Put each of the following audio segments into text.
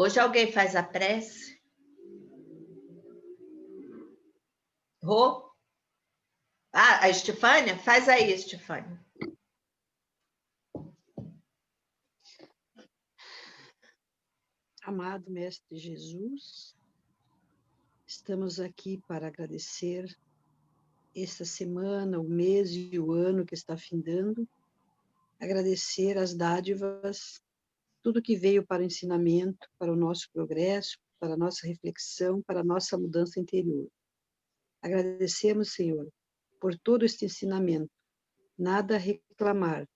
Hoje alguém faz a prece? Rô? Ah, a Estefânia? Faz aí, Estefânia. Amado Mestre Jesus, estamos aqui para agradecer esta semana, o mês e o ano que está findando, agradecer as dádivas, tudo que veio para o ensinamento, para o nosso progresso, para a nossa reflexão, para a nossa mudança interior. Agradecemos, Senhor, por todo este ensinamento, nada a reclamar,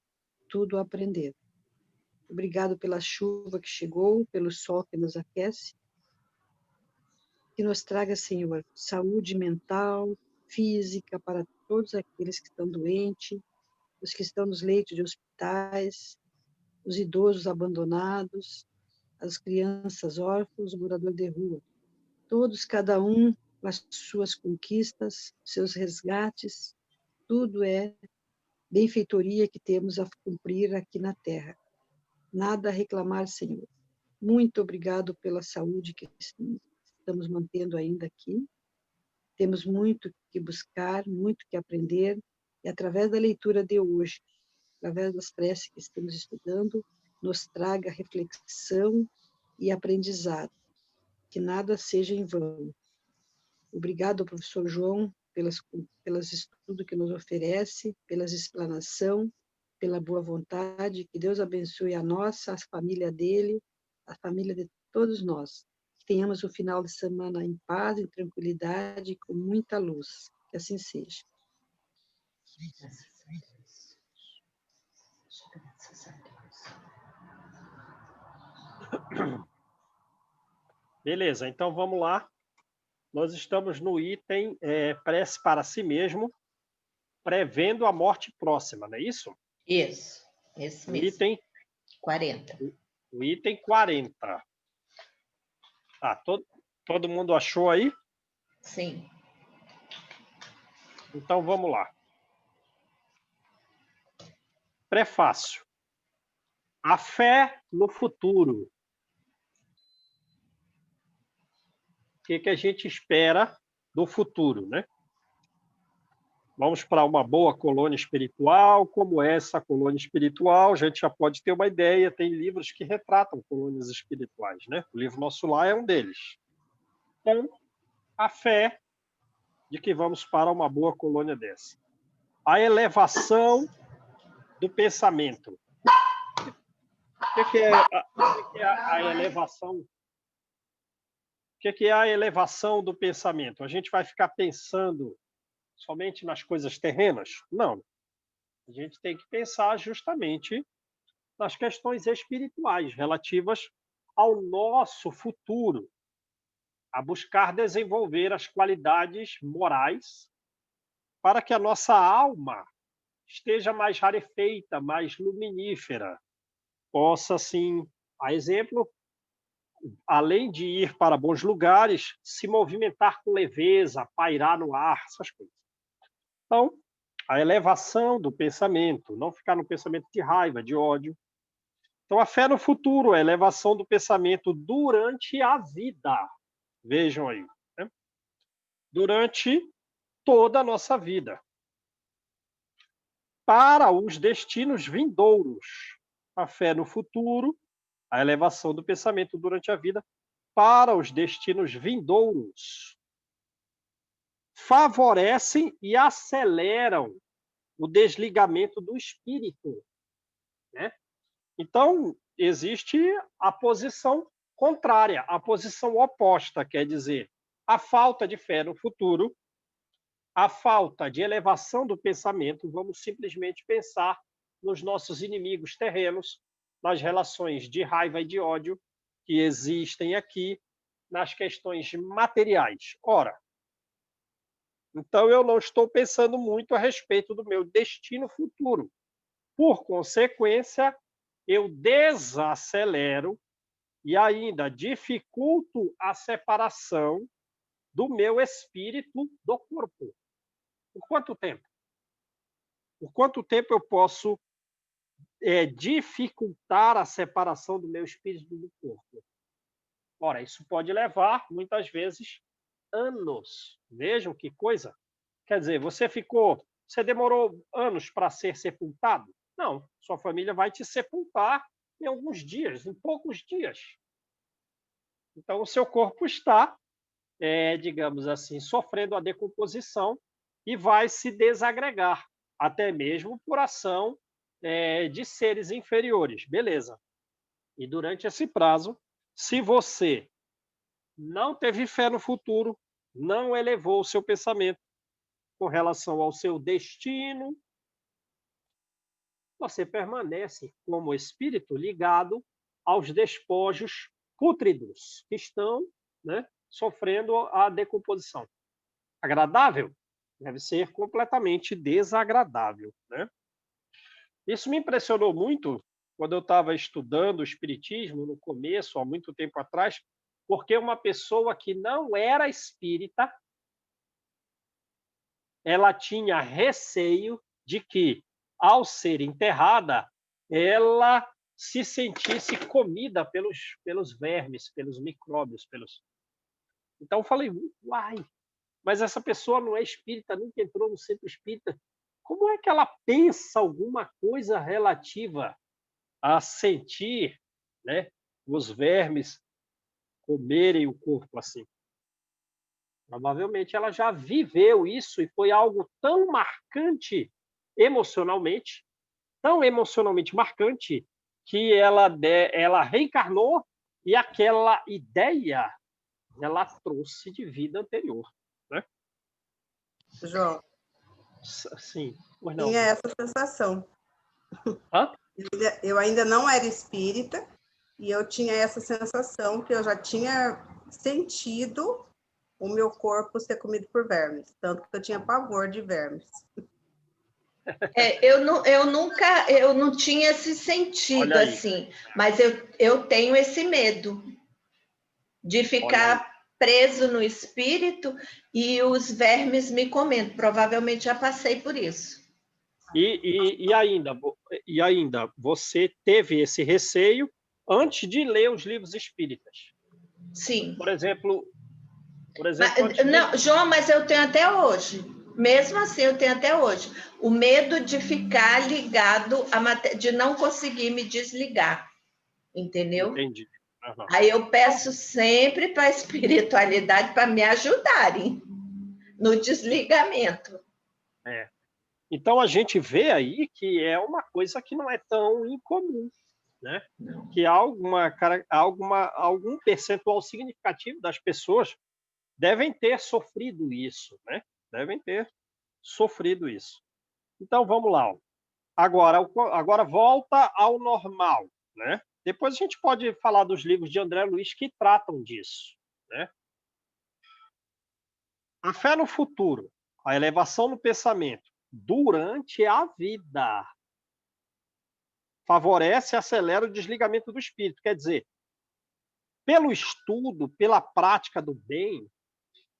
tudo a aprender. Obrigado pela chuva que chegou, pelo sol que nos aquece, que nos traga, Senhor, saúde mental, física para todos aqueles que estão doentes, os que estão nos leitos de hospitais, os idosos abandonados, as crianças órfãos, morador de rua. Todos, cada um, com as suas conquistas, seus resgates, tudo é benfeitoria que temos a cumprir aqui na Terra. Nada a reclamar, Senhor. Muito obrigado pela saúde que estamos mantendo ainda aqui. Temos muito que buscar, muito que aprender, e através da leitura de hoje, através das preces que estamos estudando, nos traga reflexão e aprendizado, que nada seja em vão. Obrigado, professor João, pelas estudos que nos oferece, pelas explanação, pela boa vontade, que Deus abençoe a nossa, a família dele, a família de todos nós. Que tenhamos o final de semana em paz, em tranquilidade, com muita luz. Que assim seja. Graças a Deus. Beleza, então vamos lá. Nós estamos no item prece para si mesmo, prevendo a morte próxima, não é isso? Isso, esse mesmo. Item 40. O item 40. Tá, todo mundo achou aí? Sim. Então vamos lá. Prefácio. A fé no futuro. O que a gente espera do futuro, né? Vamos para uma boa colônia espiritual. Como é essa colônia espiritual? A gente já pode ter uma ideia. Tem livros que retratam colônias espirituais, né? O livro Nosso Lar é um deles. Então, a fé de que vamos para uma boa colônia dessa. A elevação do pensamento. O que é a elevação? O que é a elevação do pensamento? A gente vai ficar pensando somente nas coisas terrenas? Não. A gente tem que pensar justamente nas questões espirituais relativas ao nosso futuro, a buscar desenvolver as qualidades morais para que a nossa alma esteja mais rarefeita, mais luminífera, possa, assim, a exemplo, além de ir para bons lugares, se movimentar com leveza, pairar no ar, essas coisas. Então, a elevação do pensamento, não ficar no pensamento de raiva, de ódio. Então, a fé no futuro, a elevação do pensamento durante a vida. Vejam aí. Né? Durante toda a nossa vida. Para os destinos vindouros. A fé no futuro, a elevação do pensamento durante a vida, para os destinos vindouros. Favorecem e aceleram o desligamento do espírito. Né? Então, existe a posição contrária, a posição oposta, quer dizer, a falta de fé no futuro, a falta de elevação do pensamento, vamos simplesmente pensar nos nossos inimigos terrenos, nas relações de raiva e de ódio que existem aqui, nas questões materiais. Ora, então eu não estou pensando muito a respeito do meu destino futuro. Por consequência, eu desacelero e ainda dificulto a separação do meu espírito do corpo. Por quanto tempo? Por quanto tempo eu posso dificultar a separação do meu espírito do corpo? Ora, isso pode levar, muitas vezes, anos. Vejam que coisa. Quer dizer, você demorou anos para ser sepultado? Não, sua família vai te sepultar em alguns dias, em poucos dias. Então, o seu corpo está, digamos assim, sofrendo a decomposição e vai se desagregar, até mesmo por ação de seres inferiores. Beleza. E durante esse prazo, se você não teve fé no futuro, não elevou o seu pensamento com relação ao seu destino, você permanece como espírito ligado aos despojos pútridos que estão, né, sofrendo a decomposição. Agradável? Deve ser completamente desagradável, né? Isso me impressionou muito quando eu estava estudando o espiritismo no começo, há muito tempo atrás, porque uma pessoa que não era espírita, ela tinha receio de que, ao ser enterrada, ela se sentisse comida pelos vermes, pelos micróbios. Então eu falei, uai, mas essa pessoa não é espírita, nunca entrou no centro espírita. Como é que ela pensa alguma coisa relativa a sentir, né, os vermes comerem o corpo assim? Provavelmente ela já viveu isso e foi algo tão marcante emocionalmente, tão emocionalmente marcante, que ela reencarnou e aquela ideia ela trouxe de vida anterior, né? João, Sim, pois não. tinha essa sensação. Hã? Eu ainda não era espírita e eu tinha essa sensação que eu já tinha sentido o meu corpo ser comido por vermes, tanto que eu tinha pavor de vermes. Eu não tinha esse sentido assim, mas eu tenho esse medo de ficar preso no espírito e os vermes me comendo. Provavelmente já passei por isso. E ainda, você teve esse receio antes de ler os livros espíritas? Sim. Por exemplo, não, João, mas eu tenho até hoje. Mesmo assim, eu tenho até hoje o medo de ficar ligado de não conseguir me desligar, entendeu? Entendi. Uhum. Aí eu peço sempre para a espiritualidade para me ajudarem no desligamento. Então a gente vê aí que é uma coisa que não é tão incomum, né? Não. Que algum percentual significativo das pessoas devem ter sofrido isso, né? Devem ter sofrido isso. Então vamos lá. Ó. Agora volta ao normal, né? Depois a gente pode falar dos livros de André Luiz que tratam disso, né? A fé no futuro, a elevação no pensamento durante a vida favorece e acelera o desligamento do espírito. Quer dizer, pelo estudo, pela prática do bem,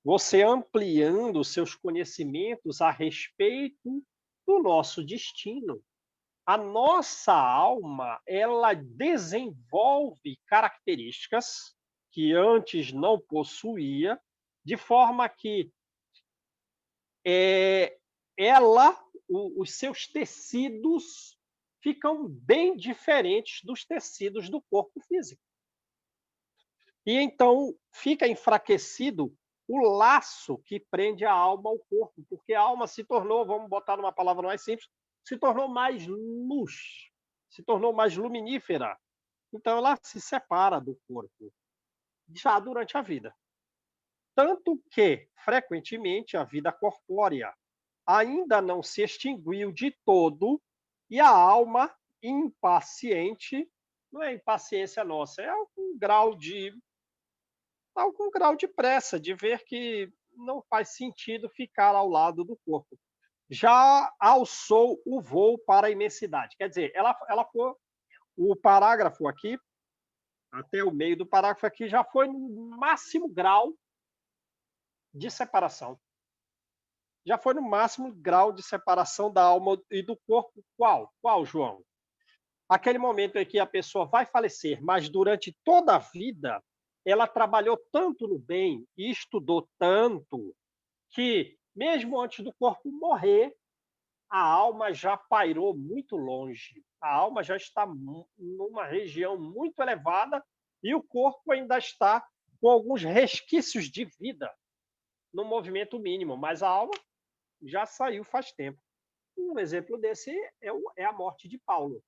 você ampliando seus conhecimentos a respeito do nosso destino, a nossa alma, ela desenvolve características que antes não possuía, de forma que os seus tecidos ficam bem diferentes dos tecidos do corpo físico. E então fica enfraquecido o laço que prende a alma ao corpo, porque a alma se tornou, vamos botar numa palavra mais simples, se tornou mais luz, se tornou mais luminífera. Então ela se separa do corpo já durante a vida. Tanto que, frequentemente, a vida corpórea ainda não se extinguiu de todo e a alma impaciente, não é impaciência nossa, é algum grau de pressa, de ver que não faz sentido ficar ao lado do corpo. Já alçou o voo para a imensidade. Quer dizer, ela foi, o parágrafo aqui, até o meio do parágrafo aqui, já foi no máximo grau de separação. Já foi no máximo grau de separação da alma e do corpo. Qual, João? Aquele momento em que a pessoa vai falecer, mas durante toda a vida ela trabalhou tanto no bem e estudou tanto que, mesmo antes do corpo morrer, a alma já pairou muito longe. A alma já está numa região muito elevada e o corpo ainda está com alguns resquícios de vida no movimento mínimo, mas a alma já saiu faz tempo. Um exemplo desse é a morte de Paulo.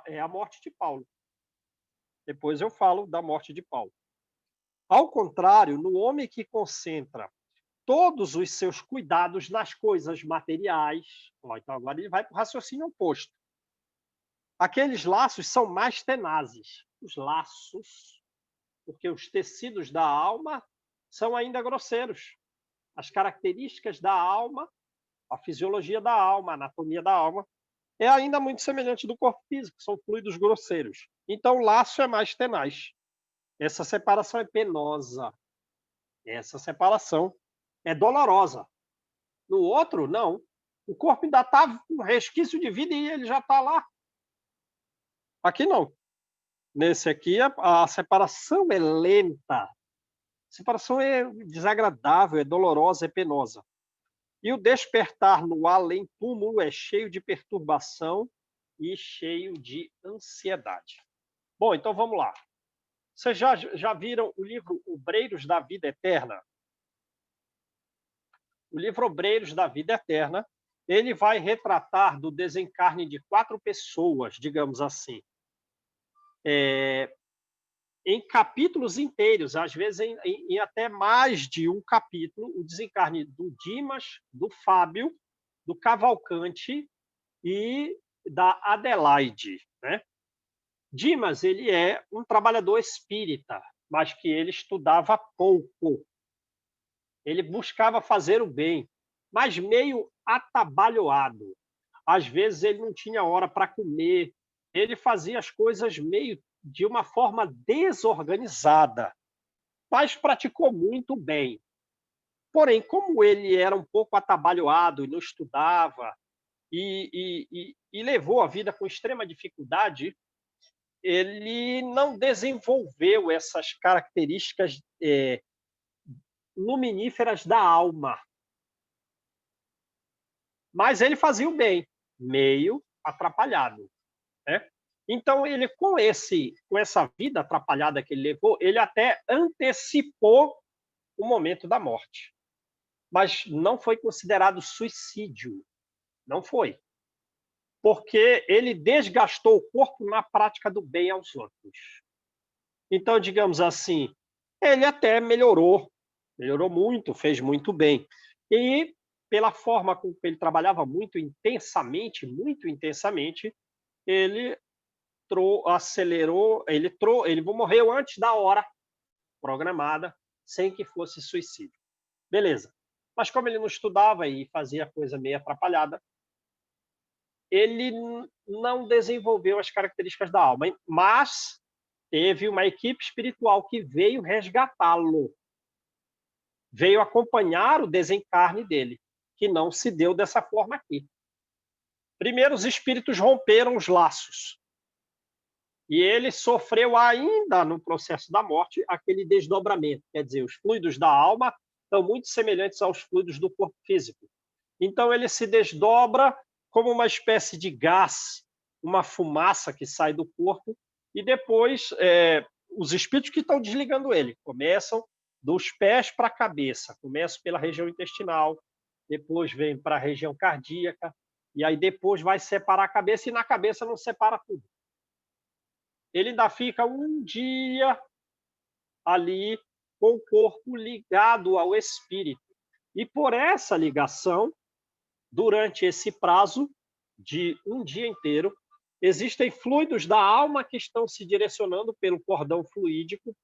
É a morte de Paulo. Depois eu falo da morte de Paulo. Ao contrário, no homem que concentra todos os seus cuidados nas coisas materiais, então agora ele vai para o raciocínio oposto. Aqueles laços são mais tenazes. Os laços, porque os tecidos da alma são ainda grosseiros. As características da alma, a fisiologia da alma, a anatomia da alma, é ainda muito semelhante do corpo físico, são fluidos grosseiros. Então, o laço é mais tenaz. Essa separação é penosa. Essa separação é dolorosa. No outro, não. O corpo ainda está com resquício de vida e ele já está lá. Aqui não. Nesse aqui, a separação é lenta. A separação é desagradável, é dolorosa, é penosa. E o despertar no além-túmulo é cheio de perturbação e cheio de ansiedade. Bom, então vamos lá. Vocês já viram o livro Obreiros da Vida Eterna? O livro Obreiros da Vida Eterna, ele vai retratar do desencarne de 4 pessoas, digamos assim, em capítulos inteiros, às vezes em até mais de um capítulo, o desencarne do Dimas, do Fábio, do Cavalcante e da Adelaide, né? Dimas, ele é um trabalhador espírita, mas que ele estudava pouco. Ele buscava fazer o bem, mas meio atabalhoado. Às vezes ele não tinha hora para comer, ele fazia as coisas meio de uma forma desorganizada, mas praticou muito bem. Porém, como ele era um pouco atabalhoado e não estudava, e levou a vida com extrema dificuldade, ele não desenvolveu essas características luminíferas da alma. Mas ele fazia o bem, meio atrapalhado, né? Então, ele, com essa vida atrapalhada que ele levou, ele até antecipou o momento da morte. Mas não foi considerado suicídio. Não foi. Porque ele desgastou o corpo na prática do bem aos outros. Então, digamos assim, ele até melhorou muito, fez muito bem. E, pela forma com que ele trabalhava muito intensamente, ele acelerou, ele morreu antes da hora programada, sem que fosse suicídio. Beleza. Mas como ele não estudava e fazia coisa meio atrapalhada, ele não desenvolveu as características da alma, mas teve uma equipe espiritual que veio resgatá-lo, veio acompanhar o desencarne dele, que não se deu dessa forma aqui. Primeiro, os espíritos romperam os laços. E ele sofreu ainda, no processo da morte, aquele desdobramento. Quer dizer, os fluidos da alma são muito semelhantes aos fluidos do corpo físico. Então, ele se desdobra como uma espécie de gás, uma fumaça que sai do corpo, e depois os espíritos que estão desligando ele começam dos pés para a cabeça. Começam pela região intestinal, depois vem para a região cardíaca, e aí depois vai separar a cabeça, e na cabeça não separa tudo. Ele ainda fica um dia ali com o corpo ligado ao espírito. E por essa ligação, durante esse prazo de um dia inteiro, existem fluidos da alma que estão se direcionando pelo cordão fluídico,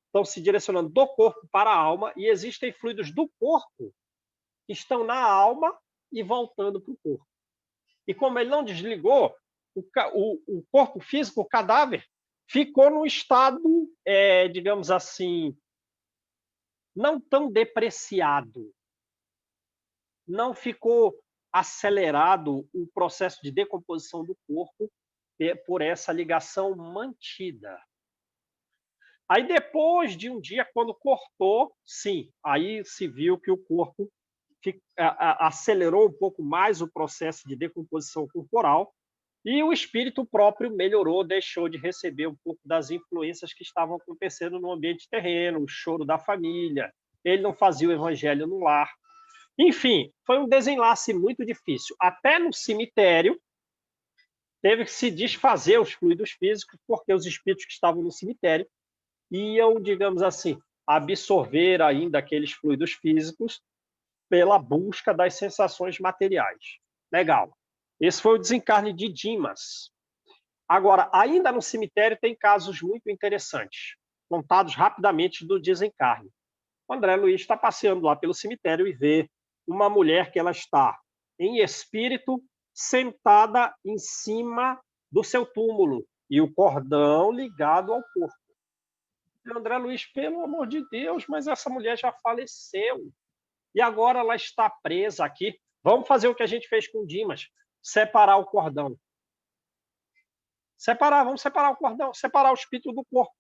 estão se direcionando do corpo para a alma, e existem fluidos do corpo que estão na alma e voltando para o corpo. E como ele não desligou, o corpo físico, o cadáver, ficou num estado, digamos assim, não tão depreciado. Não ficou acelerado o processo de decomposição do corpo por essa ligação mantida. Aí, depois de um dia, quando cortou, sim, aí se viu que o corpo acelerou um pouco mais o processo de decomposição corporal e o espírito próprio melhorou, deixou de receber um pouco das influências que estavam acontecendo no ambiente terreno, o choro da família, ele não fazia o evangelho no lar. Enfim, foi um desenlace muito difícil. Até no cemitério, teve que se desfazer os fluidos físicos, porque os espíritos que estavam no cemitério iam, digamos assim, absorver ainda aqueles fluidos físicos pela busca das sensações materiais. Legal. Esse foi o desencarne de Dimas. Agora, ainda no cemitério tem casos muito interessantes, contados rapidamente do desencarne. O André Luiz está passeando lá pelo cemitério e vê uma mulher que ela está em espírito sentada em cima do seu túmulo e o cordão ligado ao corpo. E o André Luiz, pelo amor de Deus, mas essa mulher já faleceu. E agora ela está presa aqui. Vamos fazer o que a gente fez com o Dimas, separar o cordão. Vamos separar o cordão, separar o espírito do corpo.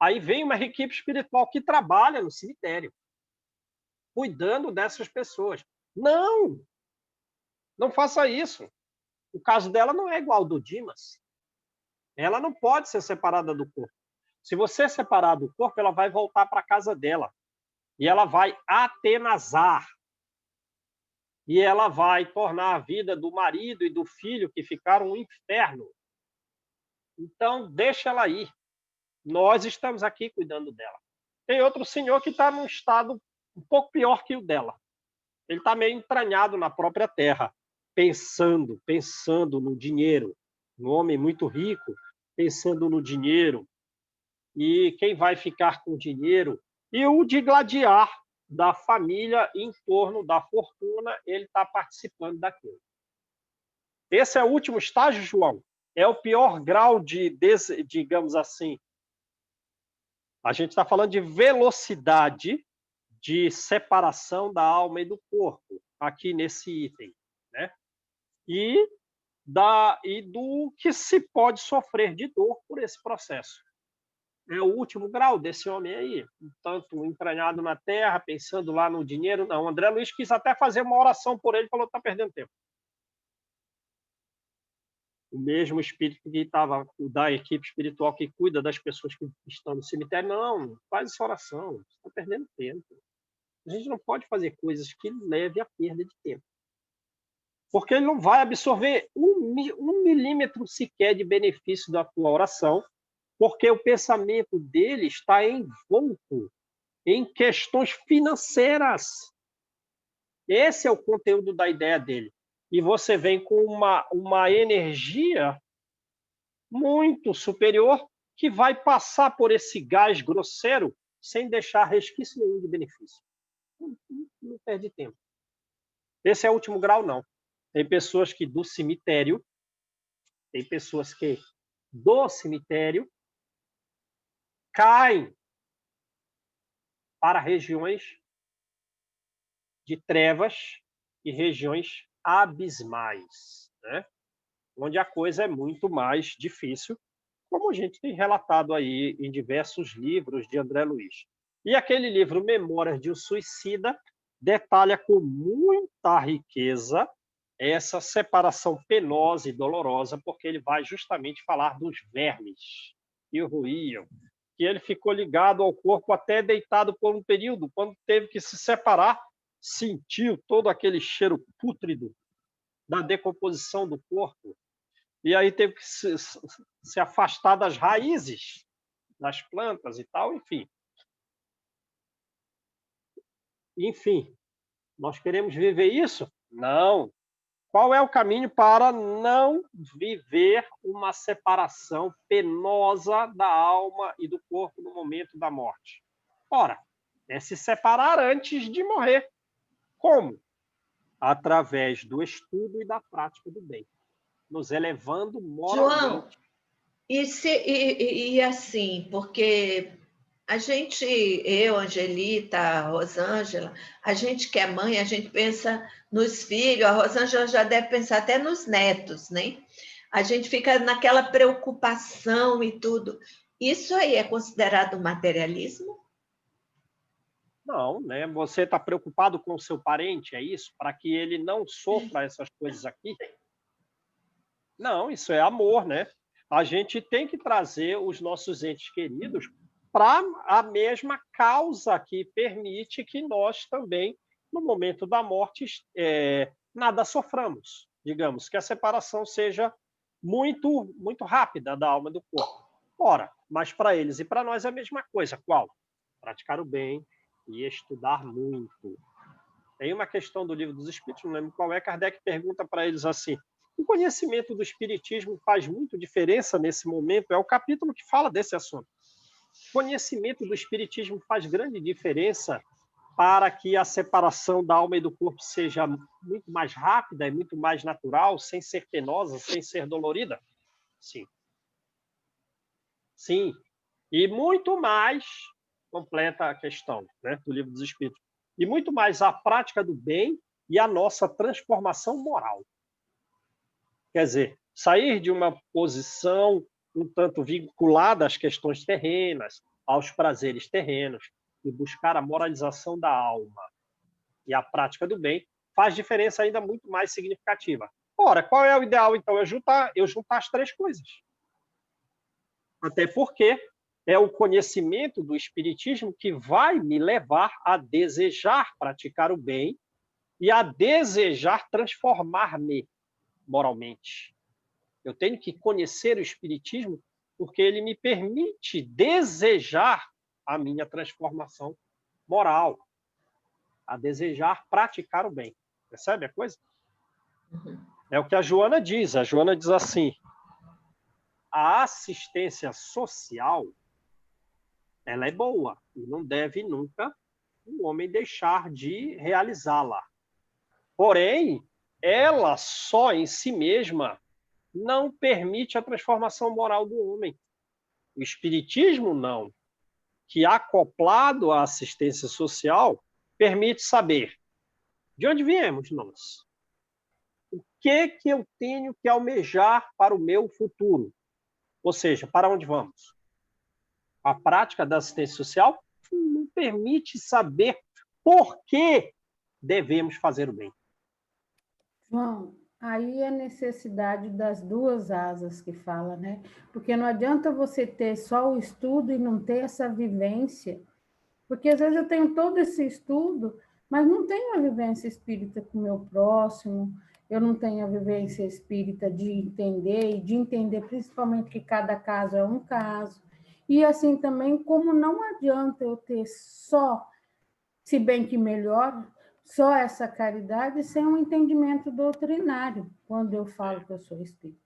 Aí vem uma equipe espiritual que trabalha no cemitério, cuidando dessas pessoas. Não faça isso. O caso dela não é igual ao do Dimas. Ela não pode ser separada do corpo. Se você separar do corpo, ela vai voltar para a casa dela. E ela vai atenazar. E ela vai tornar a vida do marido e do filho que ficaram um inferno. Então, deixa ela ir. Nós estamos aqui cuidando dela. Tem outro senhor que está num estado um pouco pior que o dela. Ele está meio entranhado na própria terra, pensando no dinheiro. Um homem muito rico, pensando no dinheiro. E quem vai ficar com o dinheiro? E o digladiar da família em torno da fortuna, ele está participando daquilo. Esse é o último estágio, João. É o pior grau de, digamos assim, a gente está falando de velocidade de separação da alma e do corpo, aqui nesse item, né? E do que se pode sofrer de dor por esse processo. É o último grau desse homem aí, tanto entranhado na terra, pensando lá no dinheiro. Não, o André Luiz quis até fazer uma oração por ele, falou que está perdendo tempo. O mesmo espírito que estava da equipe espiritual que cuida das pessoas que estão no cemitério, não faz essa oração, você está perdendo tempo. A gente não pode fazer coisas que levem à perda de tempo. Porque ele não vai absorver um milímetro sequer de benefício da tua oração, porque o pensamento dele está envolto em questões financeiras. Esse é o conteúdo da ideia dele. E você vem com uma energia muito superior que vai passar por esse gás grosseiro sem deixar resquício nenhum de benefício. Não perde tempo. Esse é o último grau, não. Tem pessoas que do cemitério caem para regiões de trevas e regiões abismais, né? Onde a coisa é muito mais difícil, como a gente tem relatado aí em diversos livros de André Luiz. E aquele livro Memórias de um Suicida detalha com muita riqueza essa separação penosa e dolorosa, porque ele vai justamente falar dos vermes que o roíam, que ele ficou ligado ao corpo até deitado por um período, quando teve que se separar, sentiu todo aquele cheiro pútrido da decomposição do corpo, e aí teve que se afastar das raízes das plantas e tal, enfim. Nós queremos viver isso? Não. Qual é o caminho para não viver uma separação penosa da alma e do corpo no momento da morte? Ora, é se separar antes de morrer. Como? Através do estudo e da prática do bem, nos elevando moralmente. João, e assim, porque a gente, eu, Angelita, a Rosângela, a gente que é mãe, a gente pensa nos filhos, a Rosângela já deve pensar até nos netos, né? A gente fica naquela preocupação e tudo. Isso aí é considerado materialismo? Não, né? Você está preocupado com o seu parente, é isso? Para que ele não sofra essas coisas aqui? Não, isso é amor, né? A gente tem que trazer os nossos entes queridos para a mesma causa que permite que nós também, no momento da morte, nada soframos. Digamos, que a separação seja muito, muito rápida da alma e do corpo. Ora, mas para eles e para nós é a mesma coisa. Qual? Praticar o bem e estudar muito. Tem uma questão do Livro dos Espíritos, não lembro qual é, Kardec pergunta para eles assim: o conhecimento do Espiritismo faz muito diferença nesse momento? É o capítulo que fala desse assunto. O conhecimento do Espiritismo faz grande diferença para que a separação da alma e do corpo seja muito mais rápida e muito mais natural, sem ser penosa, sem ser dolorida? Sim. Sim. E muito mais, completa a questão, né, do Livro dos Espíritos, e muito mais a prática do bem e a nossa transformação moral. Quer dizer, sair de uma posição um tanto vinculada às questões terrenas, aos prazeres terrenos, e buscar a moralização da alma e a prática do bem, faz diferença ainda muito mais significativa. Ora, qual é o ideal, então? Eu juntar as três coisas. Até porque é o conhecimento do Espiritismo que vai me levar a desejar praticar o bem e a desejar transformar-me moralmente. Eu tenho que conhecer o Espiritismo porque ele me permite desejar a minha transformação moral, a desejar praticar o bem. Percebe a coisa? É o que a Joana diz. A Joana diz assim: a assistência social, ela é boa e não deve nunca o homem deixar de realizá-la. Porém, ela só em si mesma não permite a transformação moral do homem. O Espiritismo não, que acoplado à assistência social, permite saber de onde viemos nós. O que eu tenho que almejar para o meu futuro? Ou seja, para onde vamos? A prática da assistência social não permite saber por que devemos fazer o bem. João, aí é a necessidade das duas asas que fala, né? Porque não adianta você ter só o estudo e não ter essa vivência, porque às vezes eu tenho todo esse estudo, mas não tenho a vivência espírita com o meu próximo, eu não tenho a vivência espírita de entender, e de entender principalmente que cada caso é um caso. E assim também, como não adianta eu ter só, se bem que melhor, só essa caridade sem um entendimento doutrinário, quando eu falo que eu sou espírita.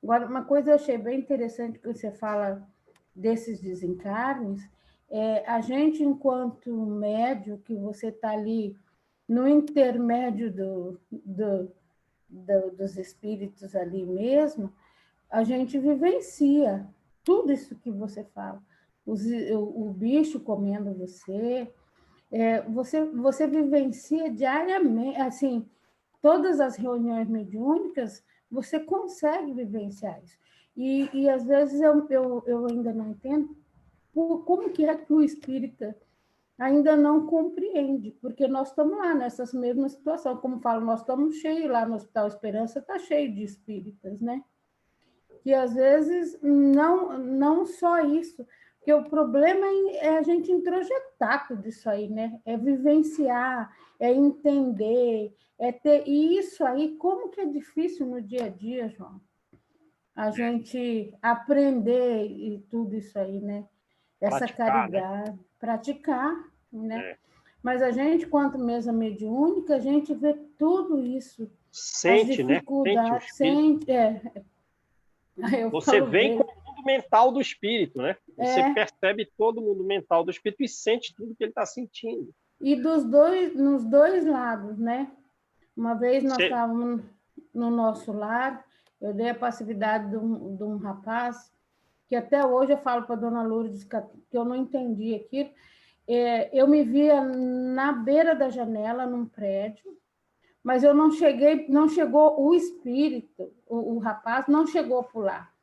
Agora, uma coisa eu achei bem interessante que você fala desses desencarnes, a gente, enquanto médio, que você está ali no intermédio dos espíritos ali mesmo, a gente vivencia tudo isso que você fala. O bicho comendo você, você vivencia diariamente, assim, todas as reuniões mediúnicas, você consegue vivenciar isso. E às vezes eu ainda não entendo como que é que o espírita ainda não compreende, porque nós estamos lá nessas mesmas situações, como falo, nós estamos cheios lá no Hospital Esperança, está cheio de espíritas, né? Que às vezes não só isso, porque o problema é a gente introjetar tudo isso aí, né? É vivenciar, é entender, é ter. E isso aí, como que é difícil no dia a dia, João? A gente aprender e tudo isso aí, né? Essa caridade, né? Praticar, né? Mas a gente, quanto mesa mediúnica, a gente vê tudo isso. Sente, as dificuldades, né? Sente, Você vem com o mundo mental do espírito, né? Você percebe todo o mundo mental do espírito e sente tudo que ele está sentindo. E nos dois lados, né? Uma vez nós estávamos no nosso lar, eu dei a passividade de um rapaz, que até hoje eu falo para a dona Lourdes que eu não entendi aquilo. Eu me via na beira da janela, num prédio, mas não chegou o espírito, o rapaz não chegou a pular.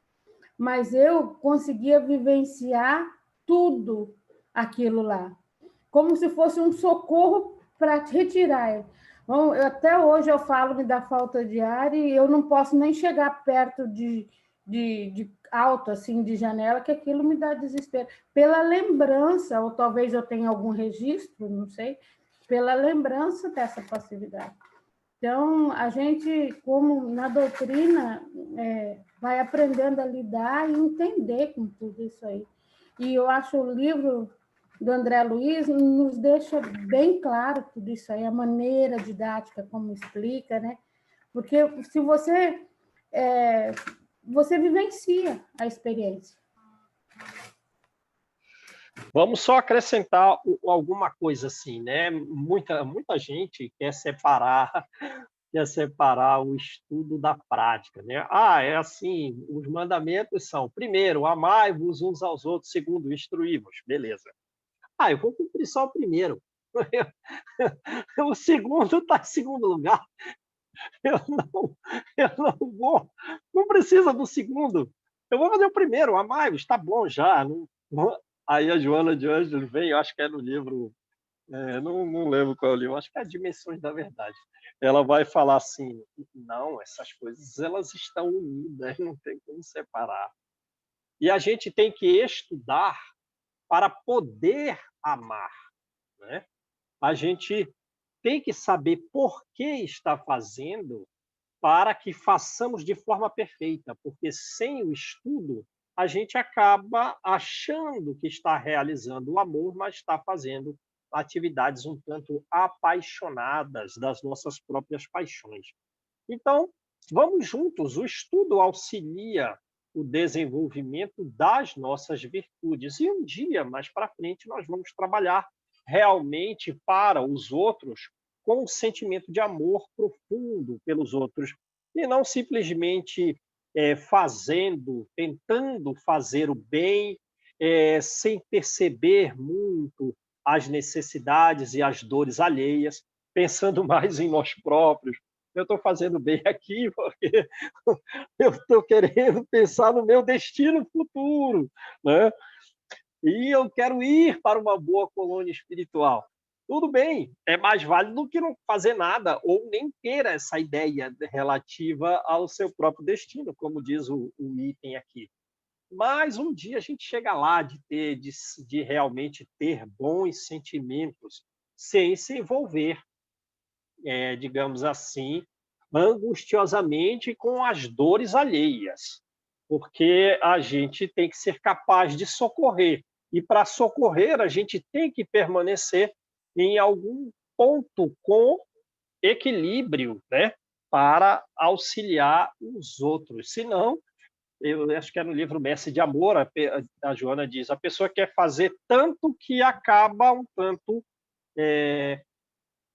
mas eu conseguia vivenciar tudo aquilo lá, como se fosse um socorro para retirar. Bom, até hoje eu falo da falta de ar e eu não posso nem chegar perto de alto, assim, de janela, que aquilo me dá desespero. Pela lembrança, ou talvez eu tenha algum registro, não sei, pela lembrança dessa passividade. Então, a gente, como na doutrina, vai aprendendo a lidar e entender com tudo isso aí. E eu acho o livro do André Luiz nos deixa bem claro tudo isso aí, a maneira didática como explica, né? Porque se você vivencia a experiência. Vamos só acrescentar alguma coisa assim, né? Muita gente quer separar o estudo da prática, né? É assim, os mandamentos são, primeiro, amai-vos uns aos outros, segundo, instruí-vos, beleza. Eu vou cumprir só o primeiro. O segundo está em segundo lugar. Eu não vou, não precisa do segundo. Eu vou fazer o primeiro, amai-vos, está bom já. Aí a Joana de Ângeles vem, eu acho que é no livro, não lembro qual é o livro, acho que é Dimensões da Verdade. Ela vai falar assim, não, essas coisas elas estão unidas, não tem como separar. E a gente tem que estudar para poder amar, né? A gente tem que saber por que está fazendo para que façamos de forma perfeita, porque sem o estudo a gente acaba achando que está realizando o amor, mas está fazendo atividades um tanto apaixonadas das nossas próprias paixões. Então, vamos juntos, o estudo auxilia o desenvolvimento das nossas virtudes. E um dia, mais para frente, nós vamos trabalhar realmente para os outros com um sentimento de amor profundo pelos outros, e não simplesmente tentando fazer o bem, sem perceber muito as necessidades e as dores alheias, pensando mais em nós próprios. Eu estou fazendo bem aqui porque eu estou querendo pensar no meu destino futuro, né? E eu quero ir para uma boa colônia espiritual. Tudo bem, é mais válido do que não fazer nada ou nem ter essa ideia relativa ao seu próprio destino, como diz o item aqui. Mas um dia a gente chega lá de realmente ter bons sentimentos sem se envolver, digamos assim, angustiosamente com as dores alheias, porque a gente tem que ser capaz de socorrer. E para socorrer, a gente tem que permanecer em algum ponto com equilíbrio, né, para auxiliar os outros. Senão, eu acho que é no livro Mestre de Amor, a Joana diz, a pessoa quer fazer tanto que acaba um tanto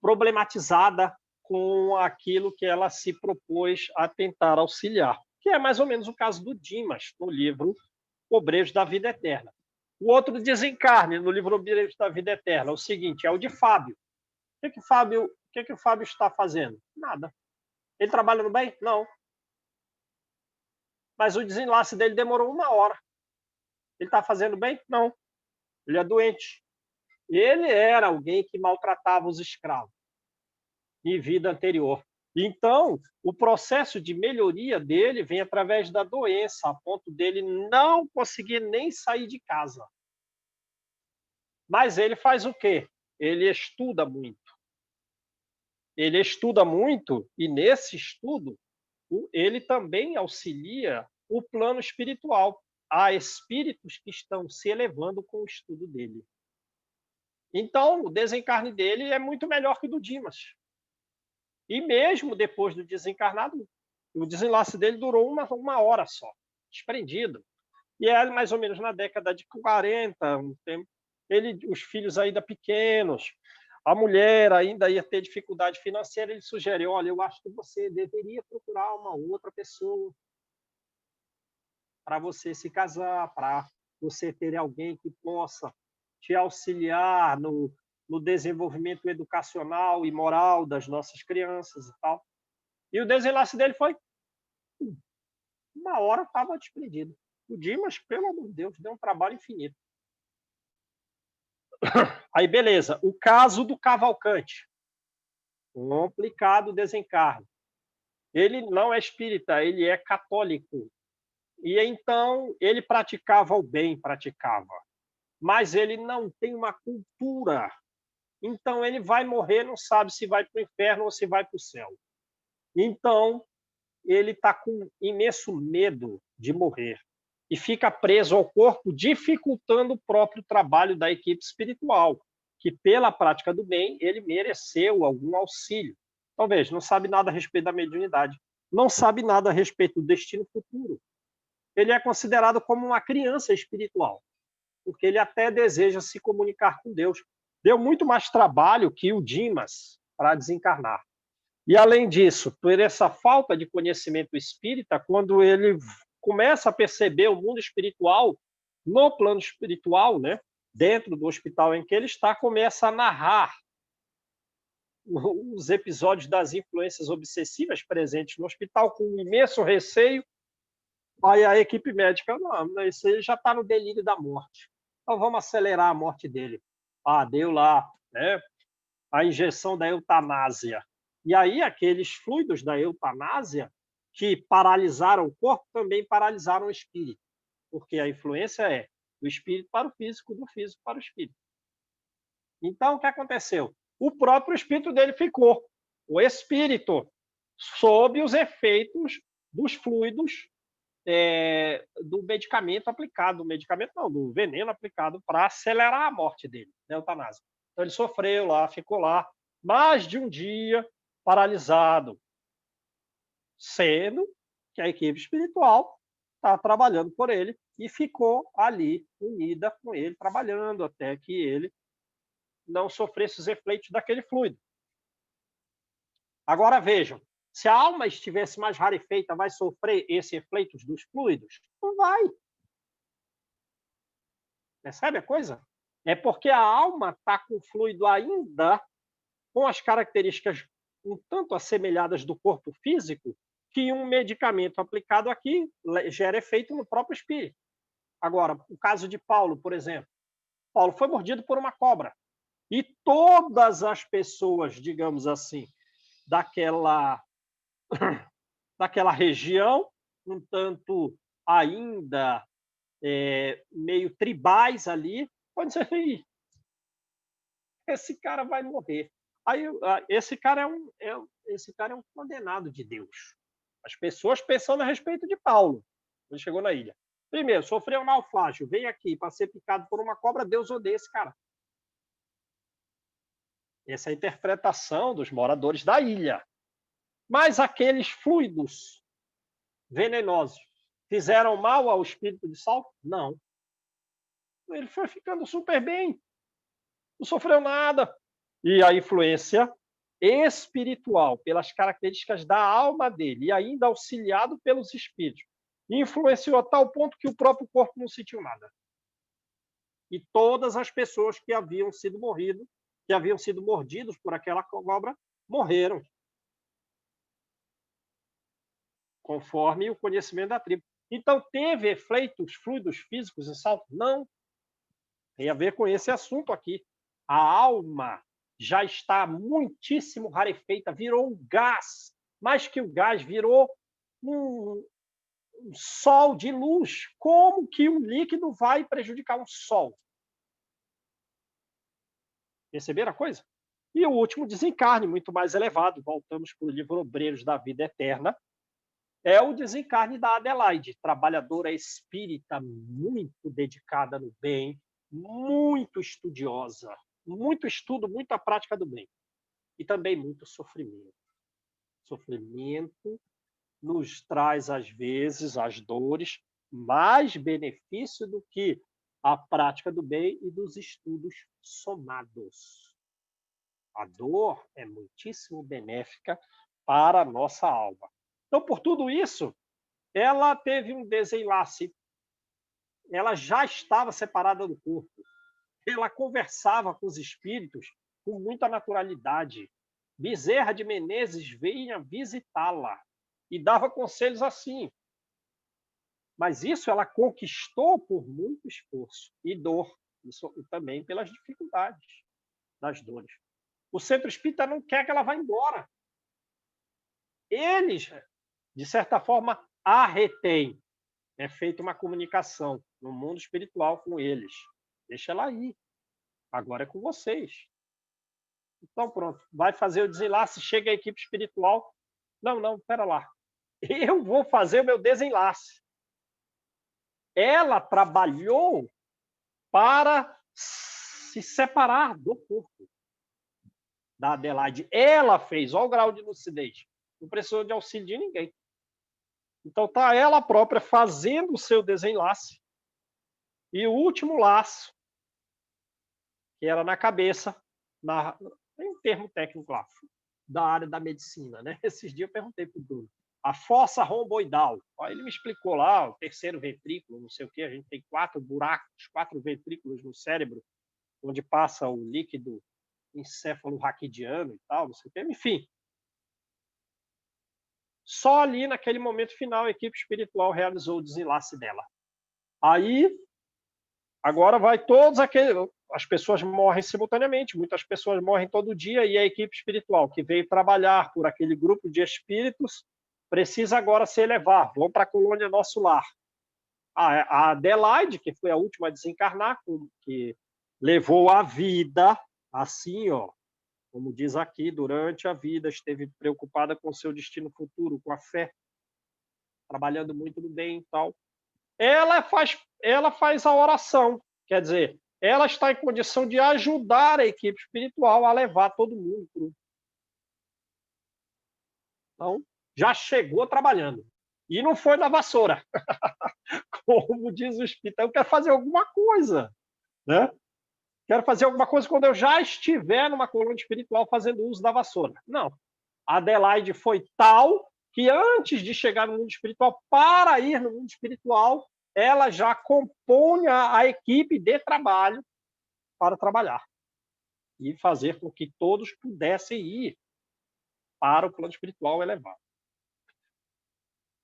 problematizada com aquilo que ela se propôs a tentar auxiliar, que é mais ou menos o caso do Dimas, no livro Obreiros da Vida Eterna. O outro desencarne no livro Obreiros da Vida Eterna, o seguinte, é o de Fábio. O que o Fábio está fazendo? Nada. Ele trabalha no bem? Não. Mas o desenlace dele demorou 1 hora. Ele está fazendo bem? Não. Ele é doente. Ele era alguém que maltratava os escravos em vida anterior. Então, o processo de melhoria dele vem através da doença, a ponto dele não conseguir nem sair de casa. Mas ele faz o quê? Ele estuda muito. Ele estuda muito e, nesse estudo, ele também auxilia o plano espiritual. Há espíritos que estão se elevando com o estudo dele. Então, o desencarne dele é muito melhor que o do Dimas. E mesmo depois do desencarnado, o desenlace dele durou uma hora só, desprendido. E é mais ou menos na década de 40, um tempo, os filhos ainda pequenos, a mulher ainda ia ter dificuldade financeira, ele sugeriu, olha, eu acho que você deveria procurar uma outra pessoa para você se casar, para você ter alguém que possa te auxiliar no desenvolvimento educacional e moral das nossas crianças e tal. E o desenlace dele foi 1 hora estava desprendido. O Dimas, pelo amor de Deus, deu um trabalho infinito. Aí, beleza. O caso do Cavalcante. Complicado desencarne. Ele não é espírita, ele é católico. E então, ele praticava o bem, mas ele não tem uma cultura. Então, ele vai morrer, não sabe se vai para o inferno ou se vai para o céu. Então, ele está com imenso medo de morrer e fica preso ao corpo, dificultando o próprio trabalho da equipe espiritual, que, pela prática do bem, ele mereceu algum auxílio. Talvez, não sabe nada a respeito da mediunidade, não sabe nada a respeito do destino futuro. Ele é considerado como uma criança espiritual, porque ele até deseja se comunicar com Deus. Deu muito mais trabalho que o Dimas para desencarnar. E, além disso, por essa falta de conhecimento espírita, quando ele começa a perceber o mundo espiritual, no plano espiritual, né, dentro do hospital em que ele está, começa a narrar os episódios das influências obsessivas presentes no hospital, com um imenso receio. Aí a equipe médica, não, isso aí já está no delírio da morte. Então vamos acelerar a morte dele. Deu lá, né, a injeção da eutanásia. E aí aqueles fluidos da eutanásia que paralisaram o corpo também paralisaram o espírito, porque a influência é do espírito para o físico, do físico para o espírito. Então, o que aconteceu? O próprio espírito dele ficou, o espírito, sob os efeitos dos fluidos do medicamento aplicado, do veneno aplicado para acelerar a morte dele, da eutanásia. Então, ele sofreu lá, ficou lá, mais de um dia paralisado, sendo que a equipe espiritual está trabalhando por ele e ficou ali, unida com ele, trabalhando até que ele não sofresse os efeitos daquele fluido. Agora vejam, se a alma estivesse mais rarefeita, vai sofrer esses efeitos dos fluidos? Não vai. Percebe a coisa? É porque a alma está com o fluido ainda com as características um tanto assemelhadas do corpo físico, que um medicamento aplicado aqui gera efeito no próprio espírito. Agora, o caso de Paulo, por exemplo. Paulo foi mordido por uma cobra. E todas as pessoas, digamos assim, daquela região, um tanto ainda meio tribais ali, pode dizer, esse cara vai morrer. Aí, esse cara é um condenado de Deus. As pessoas pensando a respeito de Paulo, quando chegou na ilha. Primeiro, sofreu um naufrágio, veio aqui para ser picado por uma cobra, Deus odeia esse cara. Essa é a interpretação dos moradores da ilha. Mas aqueles fluidos venenosos fizeram mal ao espírito de Saulo? Não. Ele foi ficando super bem. Não sofreu nada. E a influência espiritual, pelas características da alma dele, e ainda auxiliado pelos espíritos, influenciou a tal ponto que o próprio corpo não sentiu nada. E todas as pessoas que haviam sido mordidos por aquela cobra, morreram. Conforme o conhecimento da tribo. Então, teve efeitos fluidos físicos em Saulo? Não. Tem a ver com esse assunto aqui. A alma já está muitíssimo rarefeita, virou um gás. Mais que o gás, virou um sol de luz. Como que um líquido vai prejudicar um sol? Perceberam a coisa? E o último desencarne, muito mais elevado, voltamos para o livro Obreiros da Vida Eterna, é o desencarne da Adelaide, trabalhadora espírita, muito dedicada no bem, muito estudiosa, muito estudo, muita prática do bem. E também muito sofrimento. Sofrimento nos traz, às vezes, as dores, mais benefício do que a prática do bem e dos estudos somados. A dor é muitíssimo benéfica para a nossa alma. Então, por tudo isso, ela teve um desenlace. Ela já estava separada do corpo. Ela conversava com os espíritos com muita naturalidade. Bezerra de Menezes vinha visitá-la e dava conselhos assim. Mas isso ela conquistou por muito esforço e dor, e também pelas dificuldades das dores. O centro espírita não quer que ela vá embora. Eles, de certa forma, a retêm. É feita uma comunicação no mundo espiritual com eles. Deixa ela ir. Agora é com vocês. Então, pronto. Vai fazer o desenlace, chega a equipe espiritual. Não, pera lá. Eu vou fazer o meu desenlace. Ela trabalhou para se separar do corpo da Adelaide. Ela fez, olha o grau de lucidez. Não precisou de auxílio de ninguém. Então, está ela própria fazendo o seu desenlace. E o último laço, que era na cabeça, tem um termo técnico lá, da área da medicina, né? Esses dias eu perguntei para o Bruno. A fossa romboidal. Aí ele me explicou lá, o terceiro ventrículo, não sei o quê, a gente tem 4 buracos, 4 ventrículos no cérebro, onde passa o líquido encéfalo-raquidiano e tal, não sei o quê, enfim. Só ali, naquele momento final, a equipe espiritual realizou o desenlace dela. Aí, agora vai todos aqueles... As pessoas morrem simultaneamente, muitas pessoas morrem todo dia, e a equipe espiritual que veio trabalhar por aquele grupo de espíritos precisa agora se elevar. Vão para a colônia Nosso Lar. A Adelaide, que foi a última a desencarnar, que levou a vida assim, ó, como diz aqui, durante a vida, esteve preocupada com o seu destino futuro, com a fé, trabalhando muito no bem e tal. Ela faz a oração, quer dizer, ela está em condição de ajudar a equipe espiritual a levar todo mundo. Então, já chegou trabalhando. E não foi na vassoura. Como diz o espírito, eu quero fazer alguma coisa, né? Quero fazer alguma coisa quando eu já estiver numa colônia espiritual fazendo uso da vassoura. Não. A Adelaide foi tal que antes de chegar no mundo espiritual, para ir no mundo espiritual, ela já compunha a equipe de trabalho para trabalhar e fazer com que todos pudessem ir para o plano espiritual elevado.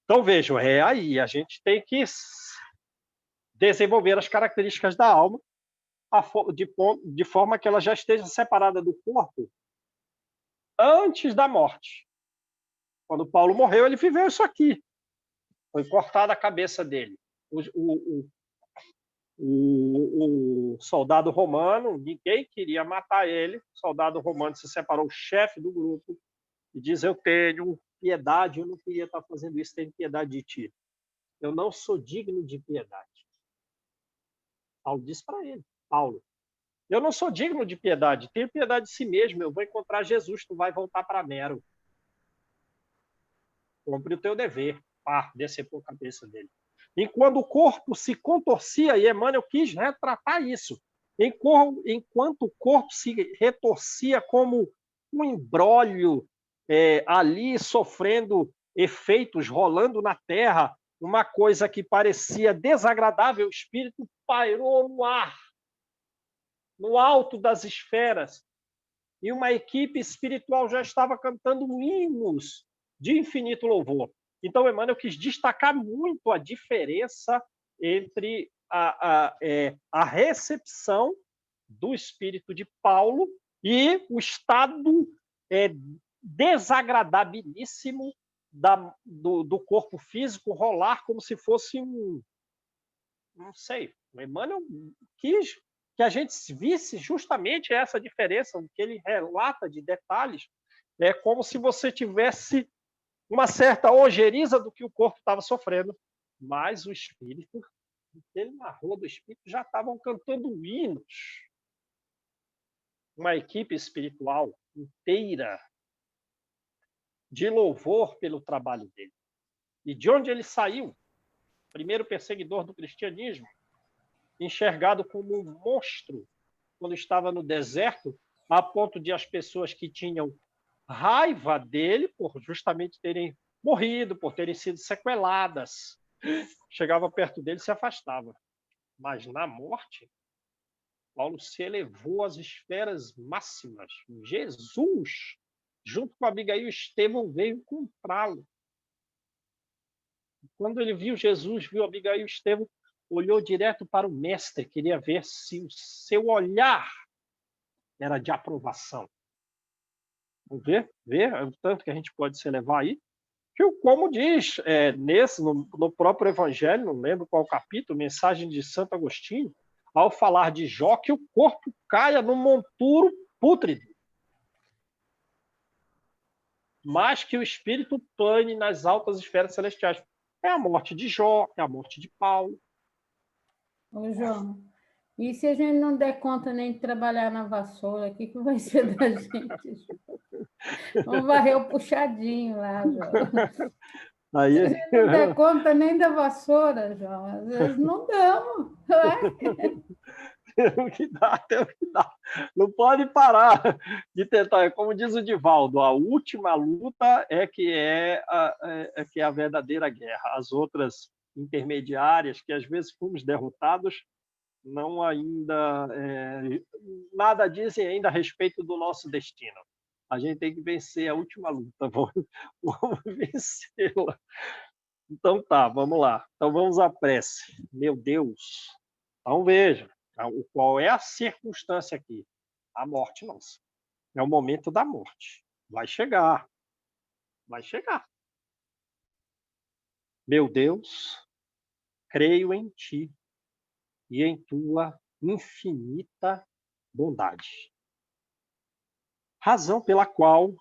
Então, vejam, aí a gente tem que desenvolver as características da alma de forma que ela já esteja separada do corpo antes da morte. Quando Paulo morreu, ele viveu isso aqui. Foi cortada a cabeça dele. O soldado romano, ninguém queria matar ele. O soldado romano se separou, o chefe do grupo, e diz: eu tenho piedade, eu não queria estar fazendo isso, tenho piedade de ti. Eu não sou digno de piedade. Paulo disse para ele, Paulo, eu não sou digno de piedade, tenho piedade de si mesmo, eu vou encontrar Jesus, tu vai voltar para Mero. Cumpre o teu dever. Decepou a cabeça dele. Enquanto o corpo se contorcia, e Emmanuel quis retratar isso, enquanto o corpo se retorcia como um imbróglio ali, sofrendo efeitos, rolando na terra, uma coisa que parecia desagradável, o espírito pairou no ar, no alto das esferas, e uma equipe espiritual já estava cantando hinos de infinito louvor. Então, Emmanuel quis destacar muito a diferença entre a recepção do espírito de Paulo e o estado desagradabilíssimo do corpo físico rolar como se fosse não sei, o Emmanuel quis que a gente visse justamente essa diferença, o que ele relata de detalhes, é como se você tivesse uma certa ojeriza do que o corpo estava sofrendo, mas o espírito, ele narrou do espírito, já estavam cantando hinos. Uma equipe espiritual inteira de louvor pelo trabalho dele. E de onde ele saiu? Primeiro perseguidor do cristianismo, enxergado como um monstro quando estava no deserto, a ponto de as pessoas que tinham raiva dele por justamente terem morrido, por terem sido sequeladas, chegava perto dele e se afastava. Mas na morte, Paulo se elevou às esferas máximas. Jesus, junto com Abigail, Estevão veio encontrá-lo. Quando ele viu Jesus, viu Abigail e Estevão, olhou direto para o mestre, queria ver se o seu olhar era de aprovação. Vamos ver o tanto que a gente pode se levar aí. Que, como diz no próprio Evangelho, não lembro qual capítulo, mensagem de Santo Agostinho, ao falar de Jó, que o corpo caia no monturo pútrido, mas que o espírito plane nas altas esferas celestiais. É a morte de Jó, é a morte de Paulo. Ô, João, e se a gente não der conta nem de trabalhar na vassoura, o que vai ser da gente? Vamos varrer o puxadinho lá, João. Aí... Se a gente não der conta nem da vassoura, João, às vezes não damos, não é? Temos que dar. Não pode parar de tentar. Como diz o Divaldo, a última luta é que é a verdadeira guerra. As outras intermediárias, que às vezes fomos derrotados, não ainda nada dizem ainda a respeito do nosso destino. A gente tem que vencer a última luta. Vamos vencê-la. Então tá, vamos lá. Então vamos à prece. Meu Deus. Então veja. Qual é a circunstância aqui? A morte nossa. É o momento da morte. Vai chegar. Vai chegar. Meu Deus, creio em ti e em tua infinita bondade. Razão pela qual